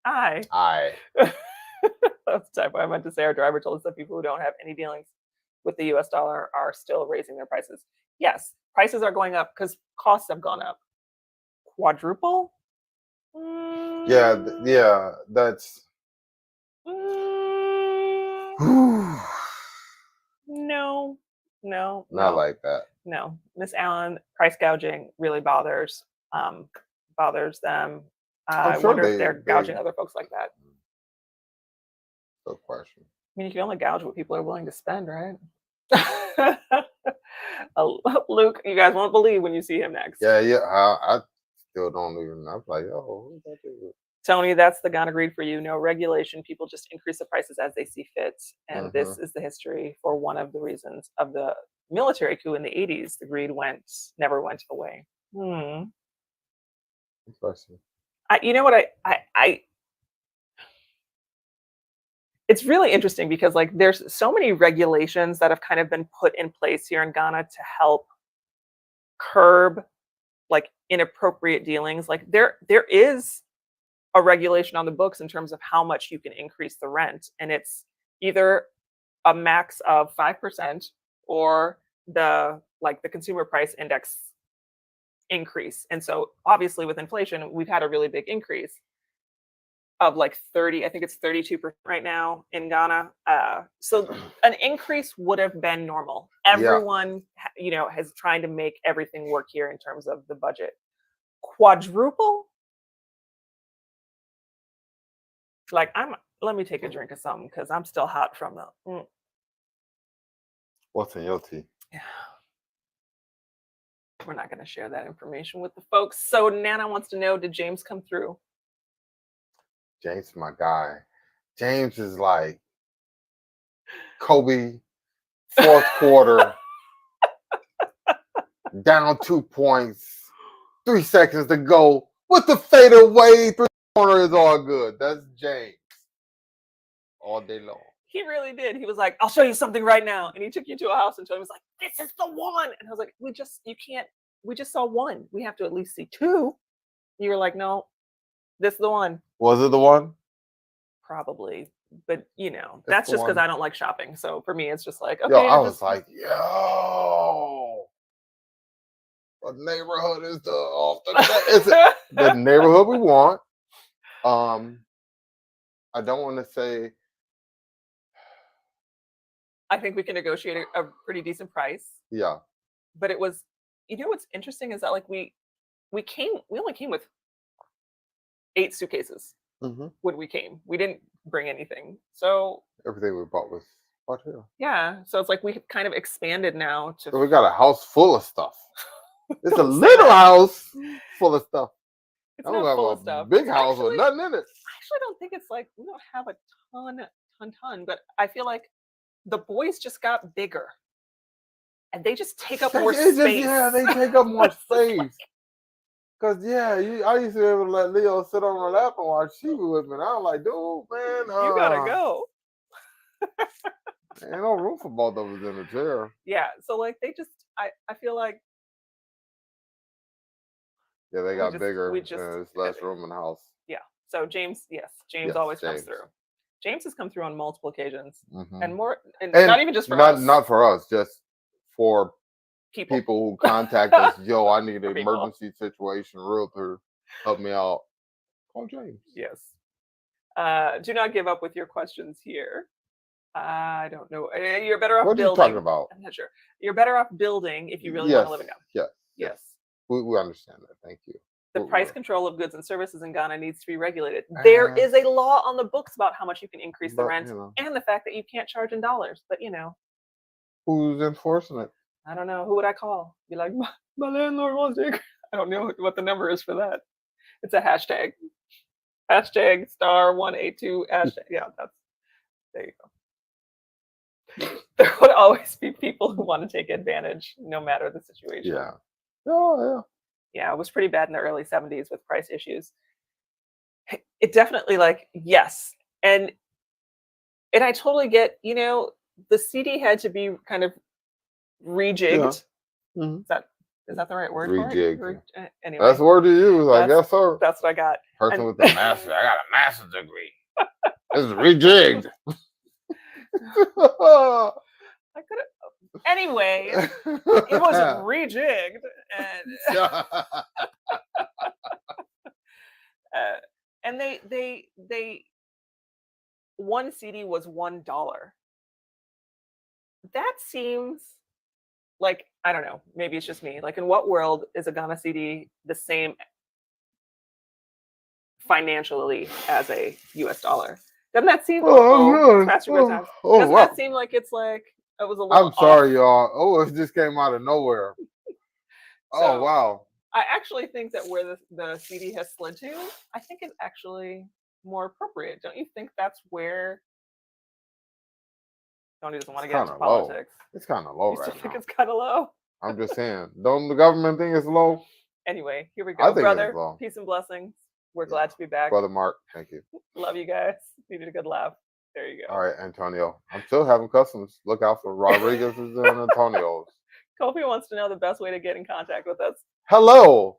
Hi. Hi. That's the type I meant to say. Our driver told us that people who don't have any dealings with the US dollar are still raising their prices. Yes, prices are going up because costs have gone up. Quadruple? Yeah, Mm, yeah, that's. mm, no, no, Not no, like that. no. Miss Allen, price gouging really bothers them. I I'm sure wonder if they're they gouging other folks like that. no question. I mean, you can only gouge what people are willing to spend, right? Luke, you guys won't believe when you see him next. Yeah, yeah. I still don't even. I'm like, oh, who's that dude? Tony, that's the Ghana greed for you. No regulation. People just increase the prices as they see fit. And this is the history for one of the reasons of the military coup in the 80s. The greed never went away. Interesting. You know what it's really interesting because like there's so many regulations that have kind of been put in place here in Ghana to help curb like inappropriate dealings. Like there is a regulation on the books in terms of how much you can increase the rent, and it's either a max of 5% or the consumer price index increase. And so obviously with inflation, we've had a really big increase of like 30, I think it's 32% right now in Ghana. So an increase would have been normal. Everyone, has trying to make everything work here in terms of the budget. Quadruple? Like let me take a drink of something because I'm still hot from the. What's in your tea? Yeah. We're not going to share that information with the folks. So Nana wants to know, did James come through? James, my guy. James is like Kobe, fourth quarter, down 2 points, 3 seconds to go with the fadeaway 3-pointer is all good. That's James all day long. He really did. He was like, I'll show you something right now. And he took you to a house and Tony was like, this is the one. And I was like, we just saw one. We have to at least see two. You were like, no, this is the one. Was it the one? Probably. But that's just because I don't like shopping. So for me, it's just like, okay. Yo, I was like, what neighborhood is the neighborhood we want. I don't want to say. I think we can negotiate a pretty decent price. Yeah. But it was, what's interesting is that like we only came with 8 suitcases when we came. We didn't bring anything. So everything we bought was bought here. Yeah. So it's like we kind of expanded now to. So we got a house full of stuff. It's a little house full of stuff. It's not full of stuff. Big house with nothing in it. I actually don't think it's like we don't have a ton, but I feel like the boys just got bigger. And they just take up more space. They take up more space. Cause I used to be able to let Leo sit on her lap and watch TV with me. And I was like, dude, man, you gotta go. Ain't no room for both of us in the chair. Yeah, so like they just, I feel like. Yeah, they got bigger. There's less room in the house. Yeah. So James always comes through. James has come through on multiple occasions, and not even just for us. Not for us, just for people who contact us. Yo, I need an emergency situation. Realtor, help me out. Call James. Yes. Do not give up with your questions here. I don't know. You're better off building. What are you talking about? I'm not sure. You're better off building if you really want to live in Ghana. Yes. We understand that. Thank you. The price control of goods and services in Ghana needs to be regulated. There is a law on the books about how much you can increase the rent and the fact that you can't charge in dollars. But who's enforcing it? I don't know. Who would I call? Be like, my landlord wants to. I don't know what the number is for that. It's a hashtag. Hashtag *182 hashtag. Yeah, there you go. There would always be people who want to take advantage, no matter the situation. Yeah. Oh yeah. Yeah, it was pretty bad in the early 70s with price issues. It definitely yes. And I totally get, the CD had to be kind of rejigged. Mhm. Is that the right word Rejigged. for it? Anyway, That's the word to use, I guess so. That's what I got. Person And- with a master. I got a master's degree. This is rejigged. I could have. Anyway, it was rejigged, and they one CD was $1. That seems like, I don't know, maybe it's just me. Like, in what world is a Ghana CD the same financially as a US dollar? Doesn't that seem Pastor Bedtime? Doesn't that seem like it's like it was a little I'm sorry, off? y'all. Oh, it just came out of nowhere. So, wow. I actually think that where the CD has slid to, I think is actually more appropriate. Don't you think that's where Tony doesn't want to get into politics? It's kind of low You still right think now. it's kind of low? I'm just saying. Don't the government think it's low? Anyway, here we go. I think Brother, it's low. peace and blessings. We're glad to be back. Brother Mark, thank you. Love you guys. Needed a good laugh. There you go. All right, Antonio. I'm still having customers. Look out for Rodriguez's and Antonio's. Kofi wants to know the best way to get in contact with us. Hello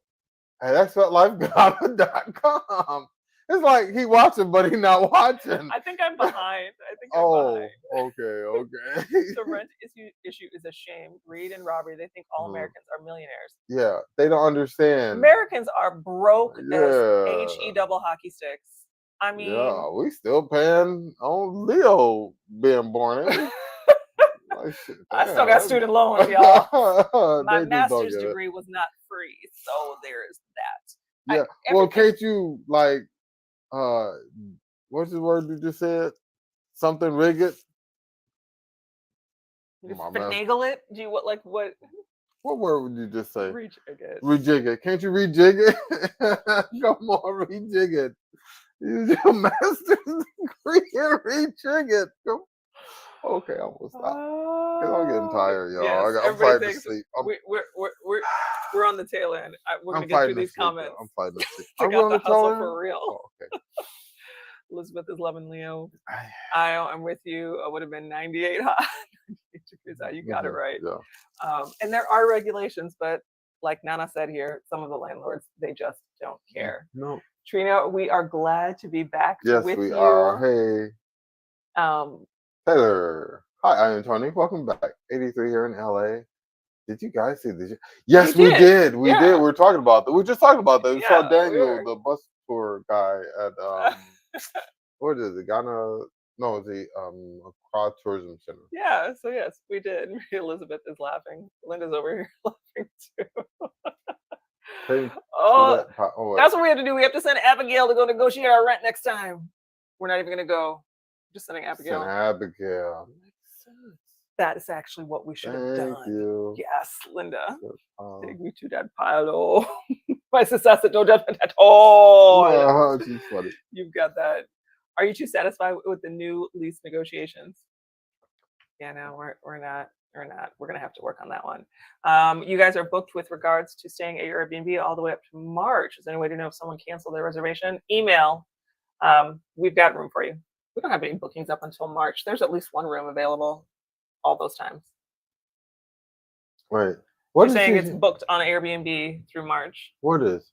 at expatlifeghana.com. It's like he watching, but he not watching. I think I'm behind. Behind. Okay. The rent issue is a shame. Reed and Robbie, they think all Americans are millionaires. Yeah, they don't understand. Americans are broke as HE double hockey sticks. I mean, yeah, we still paying on Leo being born. Like, shit, I still got student loans, y'all. My master's degree degree was not free, so there's that. Yeah. Well, can't you like what's the word you just said? Something rig it? Finagle it? Do you what? What word would you just say? Rejig it. Rejig it. Can't you rejig it? Come on, rejig it. Use your master's degree and rejig it. Come. Okay, I'm gonna stop. I'm getting tired, y'all. Yes, I'm fighting to sleep. We're on the tail end. We're gonna get through these comments. I'm fighting to sleep. Check out the hustle for real. Oh, okay. Elizabeth is loving Leo. I'm with you. I would have been 98 hot. You got it right. Yeah. And there are regulations, but like Nana said here, some of the landlords, they just don't care. No. Trina, we are glad to be back with you. Yes, we are. Hey. Taylor. Hi, I am Tony. Welcome back. 83 here in LA. Did you guys see this? Yes, we did. We did. We were talking about that. We were just talking about that. We saw Daniel, the bus tour guy at what is it? Ghana? No, the Accra Tourism Center. Yeah. So yes, we did. Elizabeth is laughing. Linda's over here laughing too. That's what we have to do. We have to send Abigail to go negotiate our rent next time. We're not even gonna go. Just sending Abigail. Abigail. That is actually what we should have done. Thank you. Yes, Linda. Take me to that pile. My sister said no judgment at all. She's funny. You've got that. Are you too satisfied with the new lease negotiations? Yeah, no, we're not. We're not. We're gonna have to work on that one. You guys are booked with regards to staying at your Airbnb all the way up to March. Is there any way to know if someone canceled their reservation? Email. We've got room for you. We don't have any bookings up until March. There's at least one room available all those times. Right. What you're saying it's booked on Airbnb through March. What is?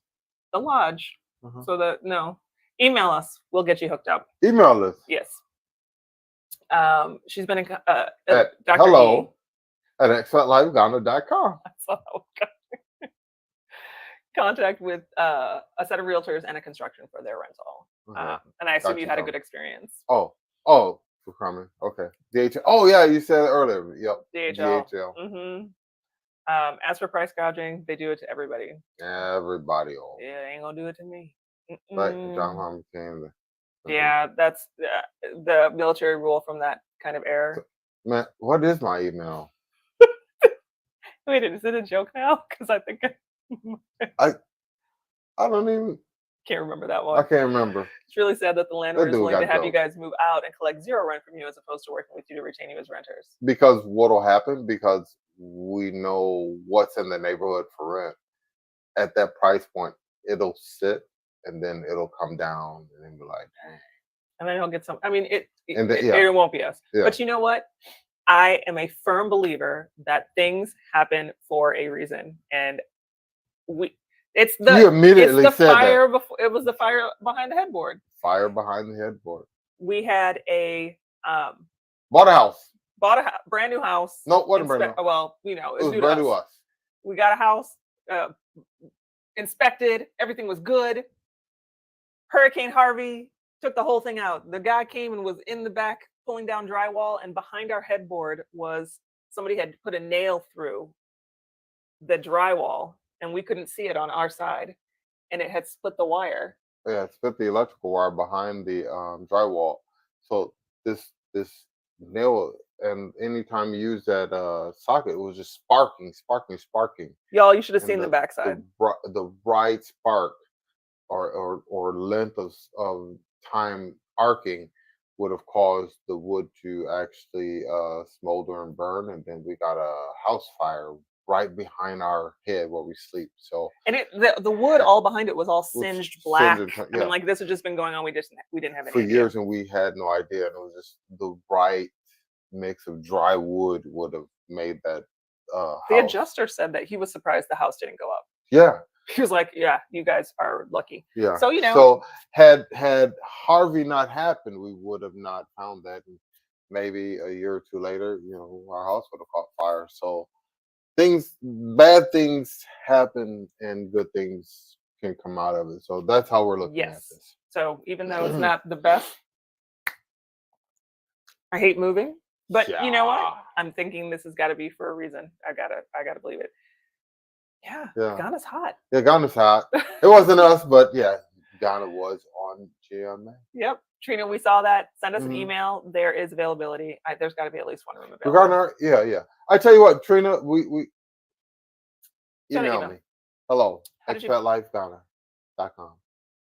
The lodge. So email us. We'll get you hooked up. Email us. Yes. She's been in at Dr. hello at expatlifeghana.com. Contact with a set of realtors and a construction for their rental. And I assume you had a good experience. Oh, for coming. Okay. DHL. Oh yeah, you said it earlier. Yep. DHL. As for price gouging, they do it to everybody. Everybody. Yeah, they ain't gonna do it to me. Like John Hamm came. Yeah, that's the military rule from that kind of era. Man, what is my email? Wait, is it a joke now? Because I think I don't even can't remember that one. I can't remember. It's really sad that the landlord is willing to have you guys move out and collect zero rent from you as opposed to working with you to retain you as renters. Because what'll happen, because we know what's in the neighborhood for rent, at that price point, it'll sit and then it'll come down and then be like, dang. And then he'll get some. I mean, it won't be us. Yeah. But you know what? I am a firm believer that things happen for a reason, and it's You the immediately said fire that. before it was the fire behind the headboard. Fire behind the headboard. We had a Bought a house. bought a brand new house. No, wasn't brand new. Well, It it's was new to brand new us. us. We got a house, inspected, everything was good. Hurricane Harvey took the whole thing out. The guy came and was in the back pulling down drywall, and behind our headboard was somebody had put a nail through the drywall, and we couldn't see it on our side, and it had split the wire. Yeah, it split the electrical wire behind the drywall. So this nail, and anytime you use that socket, it was just sparking. Y'all, you should have And seen the backside. the bright spark or length of time arcing would have caused the wood to actually smolder and burn, and then we got a house fire right behind our head where we sleep. So And the wood all behind it was all was singed black. singed and I mean, like this had just been going on. We didn't have any for idea. years, and we had no idea. And it was just the right mix of dry wood would have made that The house. adjuster said that he was surprised the house didn't go up. Yeah, He was like, "Yeah, you guys are lucky." yeah. So, so had Harvey not happened, we would have not found that. And maybe a year or two later, our house would have caught fire. So bad things happen, and good things can come out of it. So that's how we're looking at Yes. this. So even though it's not the best, I hate moving. But you know what? Yeah. I'm thinking this has got to be for a reason. I gotta believe it. Yeah, Yeah. Ghana's hot. Yeah, Ghana's hot. It wasn't us, but yeah, Ghana was on GMA. Yep. Trina, we saw that. Send us an Mhm. email. There is availability. There's got to be at least one room available. Regarding our, yeah. I tell you what, Trina, we Send an email email. me. Hello, How did you- expatlifeghana.com.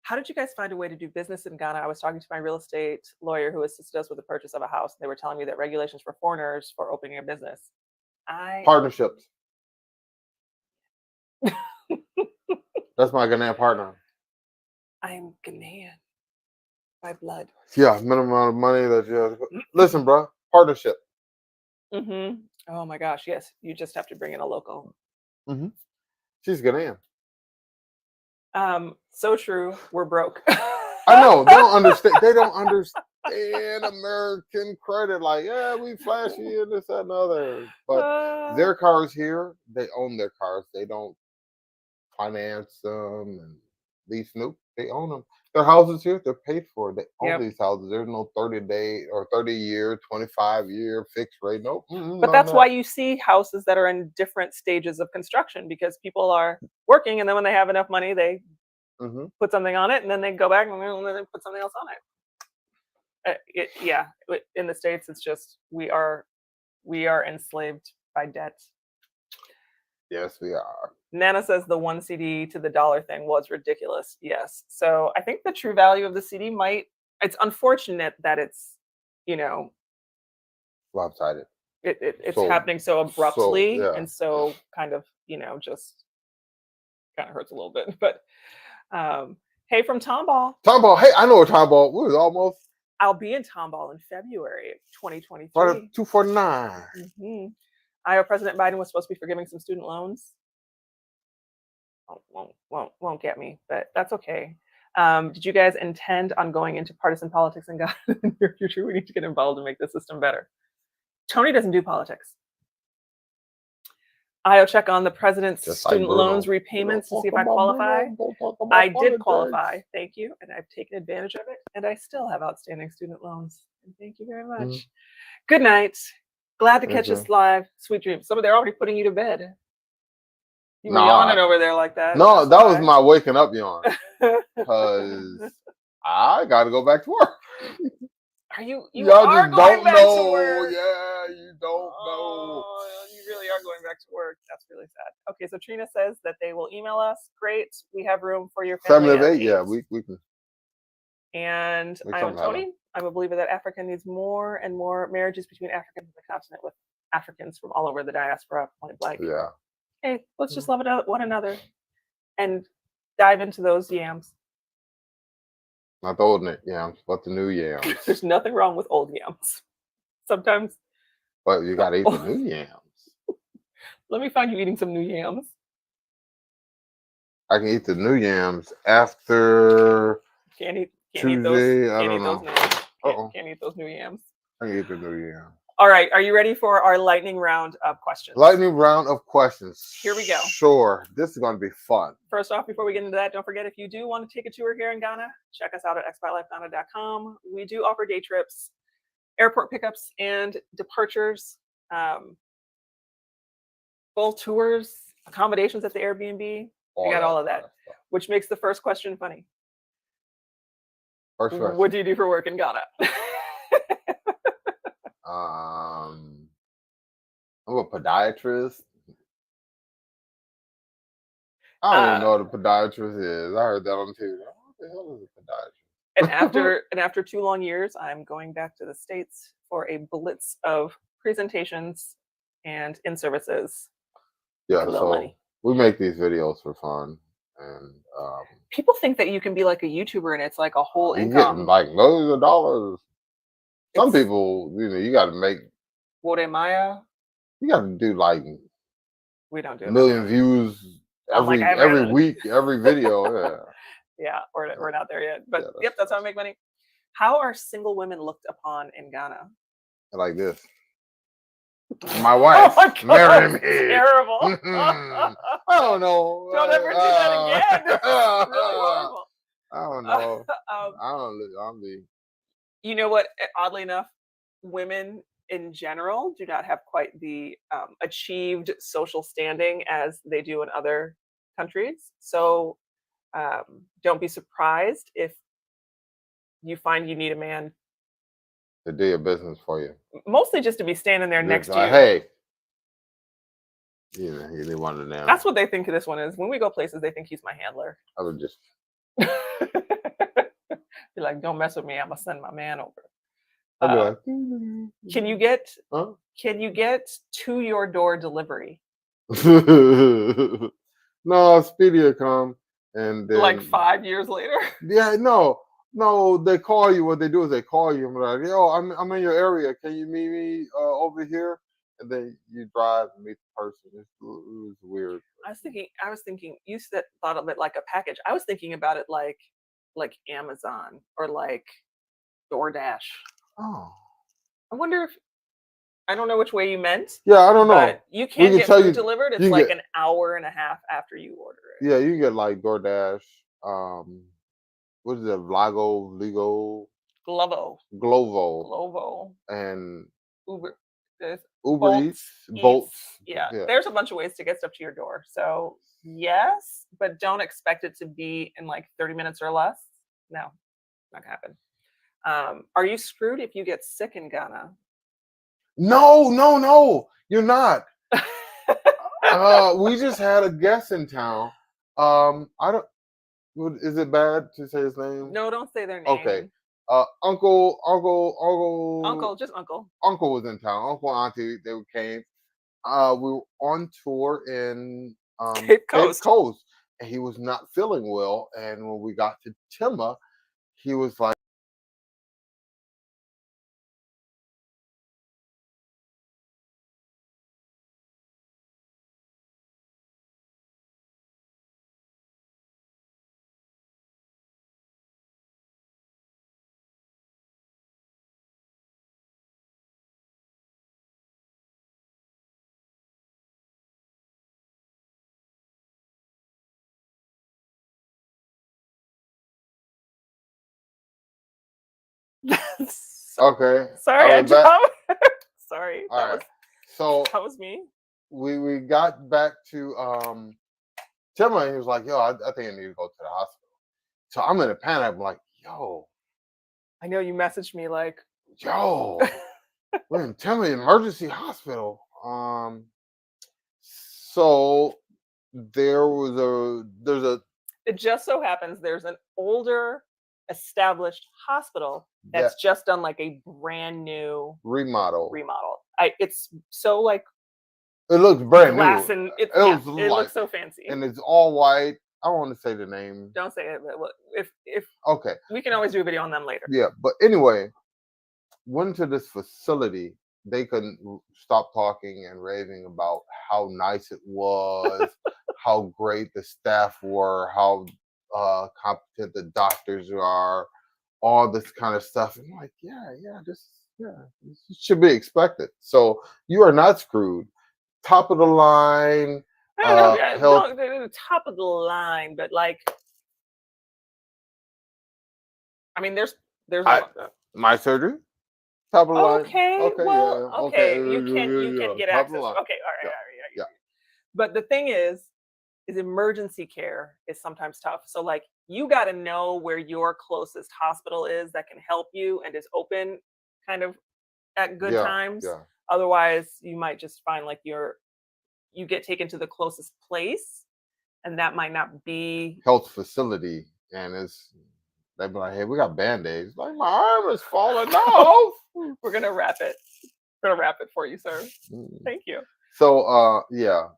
How did you guys find a way to do business in Ghana? I was talking to my real estate lawyer who assisted us with the purchase of a house. They were telling me that regulations for foreigners for opening a business. Partnerships. That's my Ghanaian partner. I'm Ghanaian by blood. Yeah, minimum amount of money that you have. Listen, bro, partnership. Mm-hmm. Oh my gosh, yes. You just have to bring in a local. Mm-hmm. She's Ghanaian. So true. We're broke. I know. They don't understand. They don't understand American credit. Like, yeah, we flashy and this, that, and the other. But their cars here, they own their cars. They don't finance them and lease. Nope, they own them. Their houses here, they're paid for. They own these houses. There's no 30-day or 30-year, 25-year fixed rate. Nope. But that's why you see houses that are in different stages of construction, because people are working, and then when they have enough money, they put something on it, and then they go back and then they put something else on it. In the States, it's just we are enslaved by debt. Yes, we are. Nana says the one CD to the dollar thing was ridiculous. Yes. So I think the true value of the CD it's unfortunate that it's, lopsided. It's happening so abruptly and so kind of, just kind of hurts a little bit. But hey, from Tomball. Tomball. Hey, I know a Tomball. We was almost. I'll be in Tomball in February 2023. 249. Mm-hmm. Iowa President Biden was supposed to be forgiving some student loans. Won't get me, but that's okay. Did you guys intend on going into partisan politics in Ghana in the near future? We need to get involved and make the system better. Tony doesn't do politics. I'll check on the president's student loans repayments to see if I qualify. I did qualify, thank you, and I've taken advantage of it, and I still have outstanding student loans. And thank you very much. Good night. Glad to catch us live. Sweet dreams. They're already putting you to bed. You were yawning over there like that. No, that was my waking up yawn. Because I got to go back to work. Are you Y'all are just going don't back know. to work. Yeah, you don't know. You really are going back to work. That's really sad. Okay, so Trina says that they will email us. Great. We have room for your family. 7 of 8, yeah, we can. And I'm Tony. I'm a believer that Africa needs more and more marriages between Africans on the continent with Africans from all over the diaspora. Point blank. Yeah. Hey, let's just love one another and dive into those yams. Not the old yams, but the new yams. There's nothing wrong with old yams. Sometimes But you gotta eat the new yams. Let me find you eating some new yams. I can eat the new yams after Can't eat Tuesday. I Can't eat don't those know. new. Can't eat those new yams. I can eat the new yams. All right, are you ready for our lightning round of questions? Lightning round of questions. Here we go. Sure. This is going to be fun. First off, before we get into that, don't forget if you do want to take a tour here in Ghana, check us out at expatlifeghana.com. We do offer day trips, airport pickups, and departures, full tours, accommodations at the Airbnb. We got all of that, which makes the first question funny. First question. What do you do for work in Ghana? I'm a podiatrist. I don't even know what a podiatrist is. I heard that on TV. What the hell is a podiatrist? And after 2 long years, I'm going back to the States for a blitz of presentations and in-services. Yeah, for little so money. we make these videos for fun, and People think that you can be like a YouTuber and it's like a whole you income. get like millions of dollars. Some people, you got to make. Wode Maya. You got to do like We don't do a million views every week, every video. Yeah. Yeah, we're not there yet. But Yeah, that's how I make money. How are single women looked upon in Ghana? Like this. My wife, Oh my God, marry me. Terrible. I don't know. Don't ever do that again. This is really horrible. I don't know. I don't be. You know what? Oddly enough, women in general do not have quite the achieved social standing as they do in other countries. So don't be surprised if you find you need a man To do your business for you. Mostly just to be standing there next to you. Hey. You need one of them. That's what they think this one is. When we go places, they think he's my handler. I would just. Be like, don't mess with me. I'm gonna send my man over. I'd be like, Can you get huh? Can you get to your door delivery? No, Speedier come and then, Like 5 years later. Yeah, no, they call you. What they do is they call you and be like, yo, I'm in your area. Can you meet me over here? And then you drive and meet the person. It was weird. I was thinking you thought of it like a package. I was thinking about it like Amazon or like DoorDash. Oh. I wonder if I don't know which way you meant. Yeah, I don't know. But you can get food delivered. It's like an hour and a half after you order it. Yeah, you get like DoorDash. What is it? Ligo, Glovo, and Uber Eats, Bolts. Yeah, there's a bunch of ways to get stuff to your door. So yes, but don't expect it to be in like 30 minutes or less. No, not gonna happen. Are you screwed if you get sick in Ghana? No, you're not. We just had a guest in town. I don't. Is it bad to say his name? No, don't say their name. Okay. Uncle. Just uncle. Uncle was in town. Uncle, auntie, they came. We were on tour in Cape Coast, and he was not feeling well. And when we got to Timma, he was like. Okay. Sorry, I dropped. Sorry. All right. That was me. We got back to Timma, and he was like, yo, I think I need to go to the hospital. So I'm in a panic. I'm like, yo. I know you messaged me like, yo, we're in Timma Emergency Hospital. So there's a. It just so happens there's an older established hospital that's just done like a brand new remodel. It's so like it looks brand new. And it looks so fancy, and it's all white. I don't want to say the name. Don't say it. But if okay, we can always do a video on them later. Yeah, but anyway, went to this facility they couldn't stop talking and raving about how nice it was, how great the staff were, how competent the doctors are, all this kind of stuff. And I'm like, this should be expected. So you are not screwed. Top of the line, I don't know. health. Don't, they're the top of the line, but like, I mean, there's My surgery, top of the line. okay. Well, yeah, okay. You can get top of access. the line. Okay, all right, Yeah, all right, yeah. But the thing is emergency care is sometimes tough. So like, you got to know where your closest hospital is that can help you and is open, kind of at good times. Yeah. Otherwise, you might just find like you get taken to the closest place, and that might not be Health facility, and they be like, hey, we got band-aids. Like, my arm is falling off. We're gonna wrap it. We're gonna wrap it for you, sir. Thank you. So Yeah.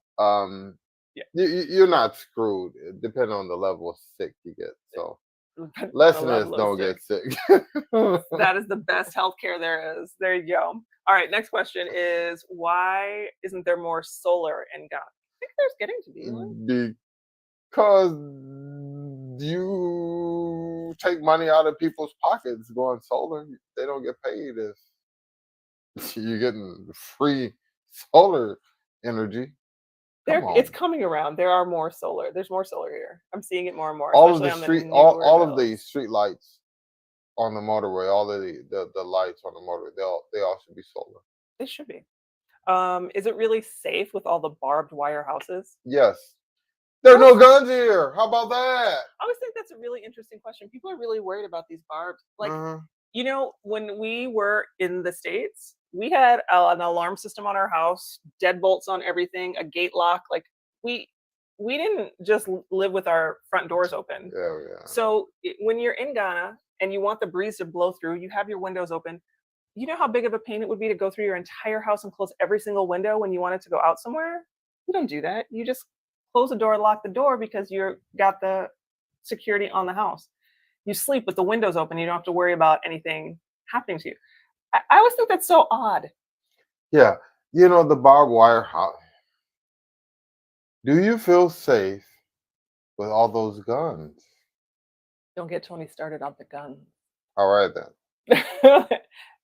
you're not screwed, depending on the level of sick you get. So The lesson is level of don't sick. get sick. That is the best healthcare there is. There you go. All right, next question is, why isn't there more solar in Ghana? I think there's getting to be one. Because you take money out of people's pockets going solar. They don't get paid if you're getting free solar energy. It's coming around. There are more solar. There's more solar here. I'm seeing it more and more. All of the especially street, on the all newer of the builds. street lights on the motorway, all of the lights on the motorway, they all should be solar. They should be. Is it really safe with all the barbed wire houses? Yes. There are no guns here. How about that? I always think that's a really interesting question. People are really worried about these barbed. Like, you know, when we were in the States, we had an alarm system on our house, deadbolts on everything, a gate lock. Like, we didn't just live with our front doors open. Yeah. So when you're in Ghana and you want the breeze to blow through, you have your windows open. You know how big of a pain it would be to go through your entire house and close every single window when you wanted to go out somewhere? You don't do that. You just close the door, lock the door, because you've got the security on the house. You sleep with the windows open. You don't have to worry about anything happening to you. I always think that's so odd. Yeah. You know, the barbed wire house. Do you feel safe with all those guns? Don't get Tony started on the guns. All right, then.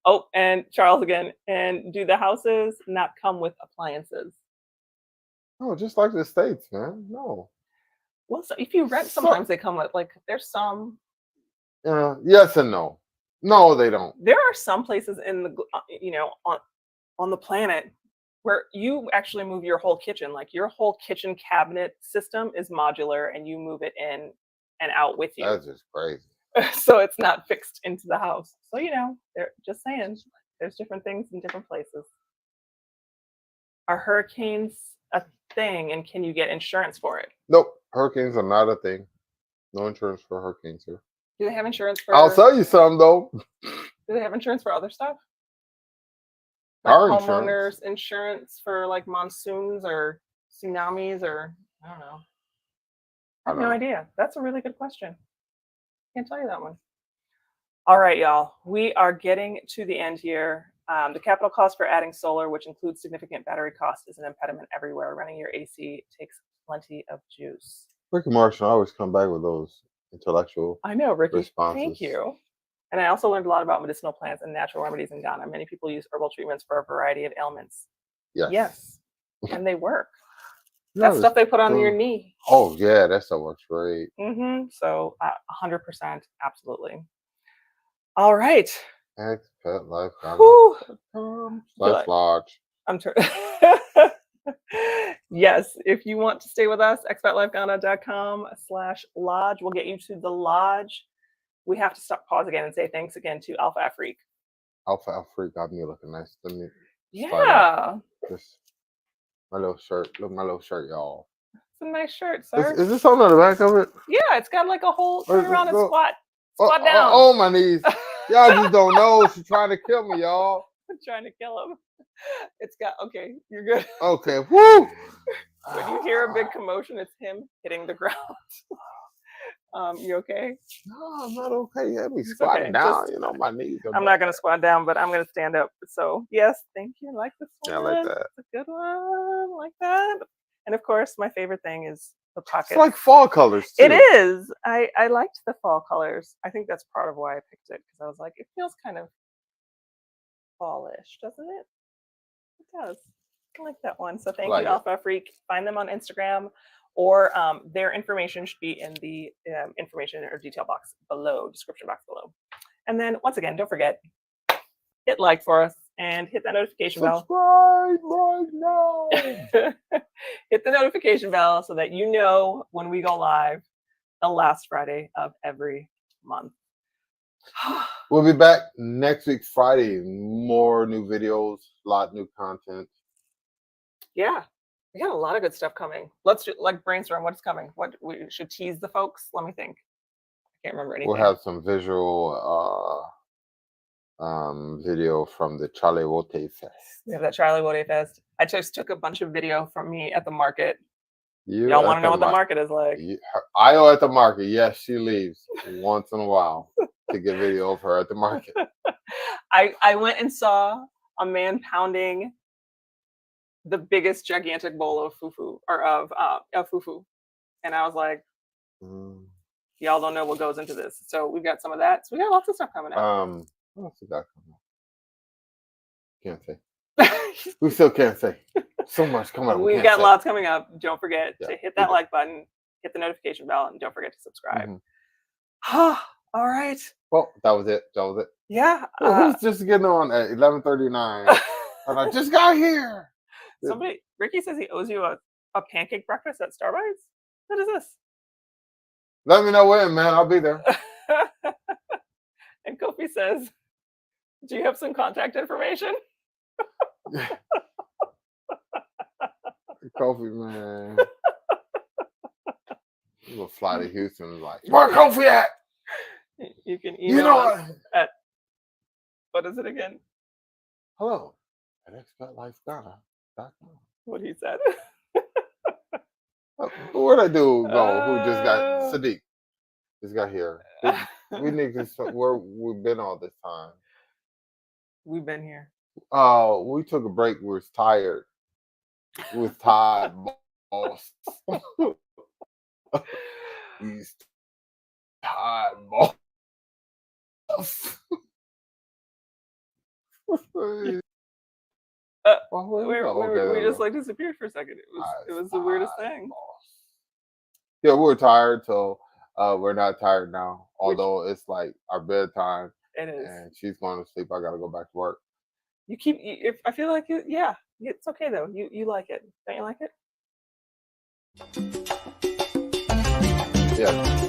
Oh, and Charles again. And do the houses not come with appliances? No, just like the States, man. No. Well, so if you rent, sometimes they come with, like, there's some. Yes and no. No, they don't. There are some places in the, on the planet where you actually move your whole kitchen. Like, your whole kitchen cabinet system is modular, and you move it in and out with you. That's just crazy. So it's not fixed into the house. So, they're just saying, there's different things in different places. Are hurricanes a thing, and can you get insurance for it? Nope. Hurricanes are not a thing. No insurance for hurricanes here. Do they have insurance for? I'll sell you some, though. Do they have insurance for other stuff? Like Our homeowners insurance for like monsoons or tsunamis, or I don't know. I have no idea. That's a really good question. Can't tell you that one. All right, y'all. We are getting to the end here. The capital cost for adding solar, which includes significant battery cost, is an impediment everywhere. Running your AC takes plenty of juice. Ricky Marshall always come back with those intellectual I know, Ricky. responses. Thank you. And I also learned a lot about medicinal plants and natural remedies in Ghana. Many people use herbal treatments for a variety of ailments. Yes. And they work. That stuff they put on your knee. Oh, yeah, that stuff works great. So 100%, absolutely. All right. Expat Life. Lodge. Yes, if you want to stay with us, expatlifeghana.com/lodge. We'll get you to the lodge. We have to pause again and say thanks again to Alpha Afrique. Alpha Afrique got me looking nice. Yeah. This, my little shirt. Look, my little shirt, y'all. It's a nice shirt, sir. Is this on the back of it? Yeah, it's got like a whole turn around and squat. Squat down. Oh, my knees. Y'all just don't know. She's trying to kill me, y'all. I'm trying to kill him. It's got, okay, you're good. Okay, woo! When you hear a big commotion, it's him hitting the ground. You okay? No, I'm not okay. Yeah, me It's squatting okay. down. Just My knees are I'm bad. not gonna squat down, but I'm gonna stand up. So yes, thank you. I like this one. Yeah, I like that. It's a good one. I like that. And of course, my favorite thing is the It's pockets. like fall colors too. It is. I liked the fall colors. I think that's part of why I picked it because I was like, it feels kind of fallish, doesn't it? It does. I like that one. So thank like you, it. Alpha Freak. Find them on Instagram, or their information should be in the information or detail box below, description box below. And then once again, don't forget, hit like for us and hit that notification bell. Subscribe right now. Hit the notification bell so that you know when we go live the last Friday of every month. We'll be back next week, Friday. More new videos, a lot of new content. Yeah, we got a lot of good stuff coming. Let's like brainstorm what's coming. What we should tease the folks. Let me think. I can't remember anything. We'll have some visual video from the Charlie Wote Fest. We have that Charlie Wote Fest. I just took a bunch of video from me at the market. You Y'all want to know what the market is like? Io at the market. Yes, she leaves once in a while to get video of her at the market. I went and saw a man pounding the biggest gigantic bowl of fufu or of fufu, and I was like, y'all don't know what goes into this. So we've got some of that. So we got lots of stuff coming out. What else we got coming up? Can't say. We still can't say. So much coming up. We've got lots coming up. Don't forget to hit that like button, hit the notification bell, and don't forget to subscribe. All right. Well, that was it. That was it. Yeah. Who's just getting on at 11:39? And I just got here. Ricky says he owes you a pancake breakfast at Starbucks. What is this? Let me know when, man. I'll be there. And Kofi says, do you have some contact information? Kofi, man. I'm gonna fly to Houston. Like, where Kofi at? You can email us at, what is it again? Hello at expatlifeghana.com. What he said. Where'd that dude go? Who just got Sadiq? Just got here. We need to. Where we've been all this time. We've been here. We took a break. We were tired. We was tired, boss. He's tired, boss. We just like disappeared for a second. It was the weirdest thing. Yeah, we were tired, so we're not tired now. Although it's like our bedtime. It is. And she's going to sleep. I gotta go back to work. If I feel like it, yeah, it's okay though. You like it, don't you like it? Yeah.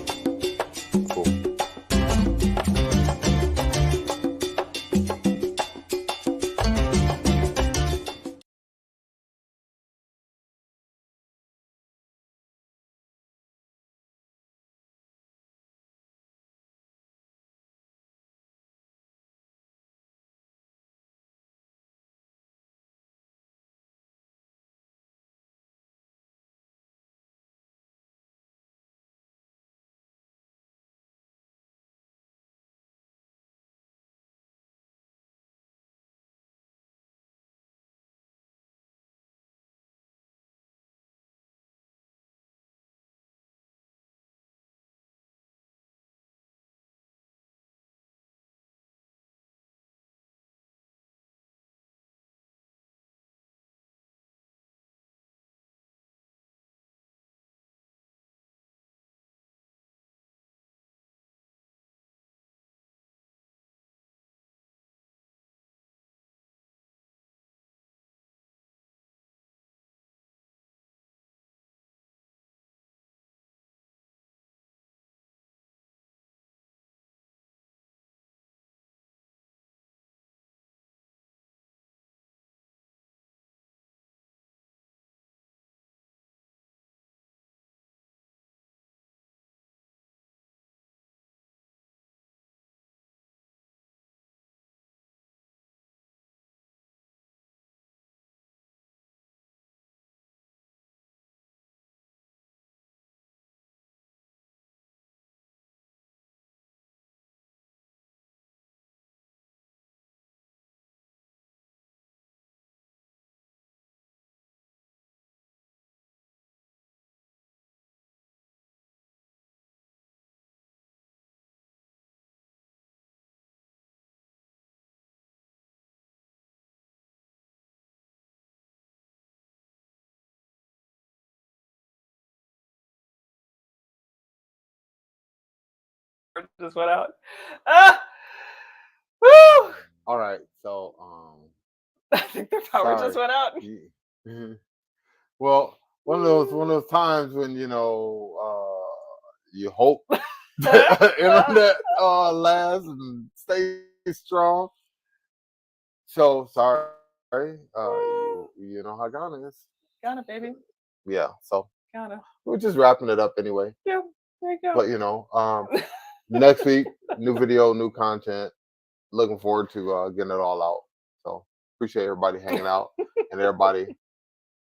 just went out. Ah! Woo! All right, so I think their power just went out. Mhm. Well, one of those times when you hope the internet lasts and stays strong. So sorry, you know how Ghana is. Got it, baby. Yeah, so Got it. we're just wrapping it up anyway. Yeah, there you go. But next week, new video, new content. Looking forward to getting it all out. So appreciate everybody hanging out and everybody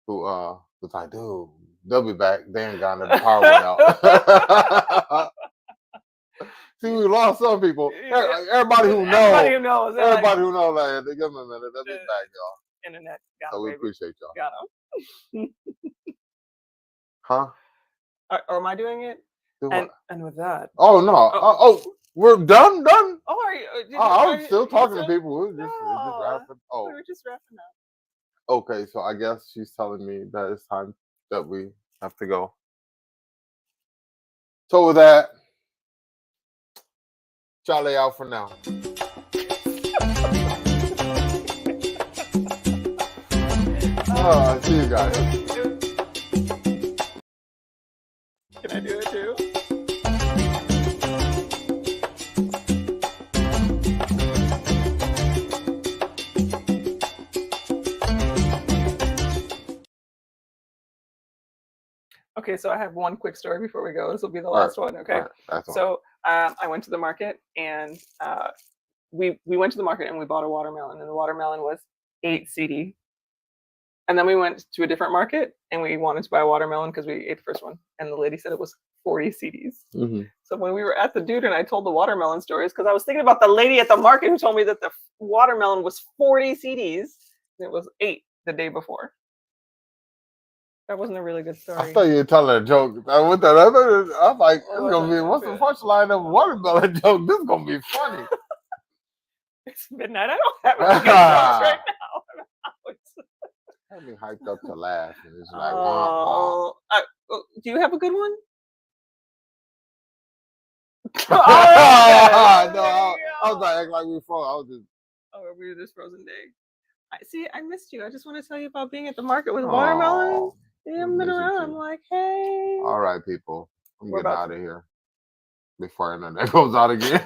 who was like, dude, they'll be back. They ain't got the power went out. See, we lost some people. Everybody who knows. Everybody who knows. Everybody who knows, man. They give them a minute. They'll be back, y'all. Internet. Got So we baby. appreciate y'all. Got him. Huh? Or am I doing it? And with that. Oh no! We're done. Oh, are you? I was still talking to people. We're just No. wrapping. Oh, We were just wrapping up. okay. So I guess she's telling me that it's time that we have to go. So with that, Charlie out for now. See you guys. Can I do it too? Okay, so I have one quick story before we go. This will be the last one. Okay. So I went to the market and we went to the market and we bought a watermelon, and the watermelon was 8 CD. And then we went to a different market and we wanted to buy a watermelon because we ate the first one, and the lady said it was 40 CDs. Mm-hmm. So when we were at the dude and I told the watermelon stories, because I was thinking about the lady at the market who told me that the watermelon was 40 CDs, and it was 8 the day before. That wasn't a really good story. I thought you were telling a joke. I went there. I'm like, it's gonna be. What's the punchline of a watermelon joke? This is gonna be funny. It's midnight. I don't have any good jokes right now. Had me hyped up to laugh, and it's like, do you have a good one? No, I was like, act like we were frozen. I was just. Oh, we were this frozen day. I missed you. I just want to tell you about being at the market with watermelons. Yeah, I'm around. I'm like, hey. All right, people. I'm getting out of here before internet goes out again.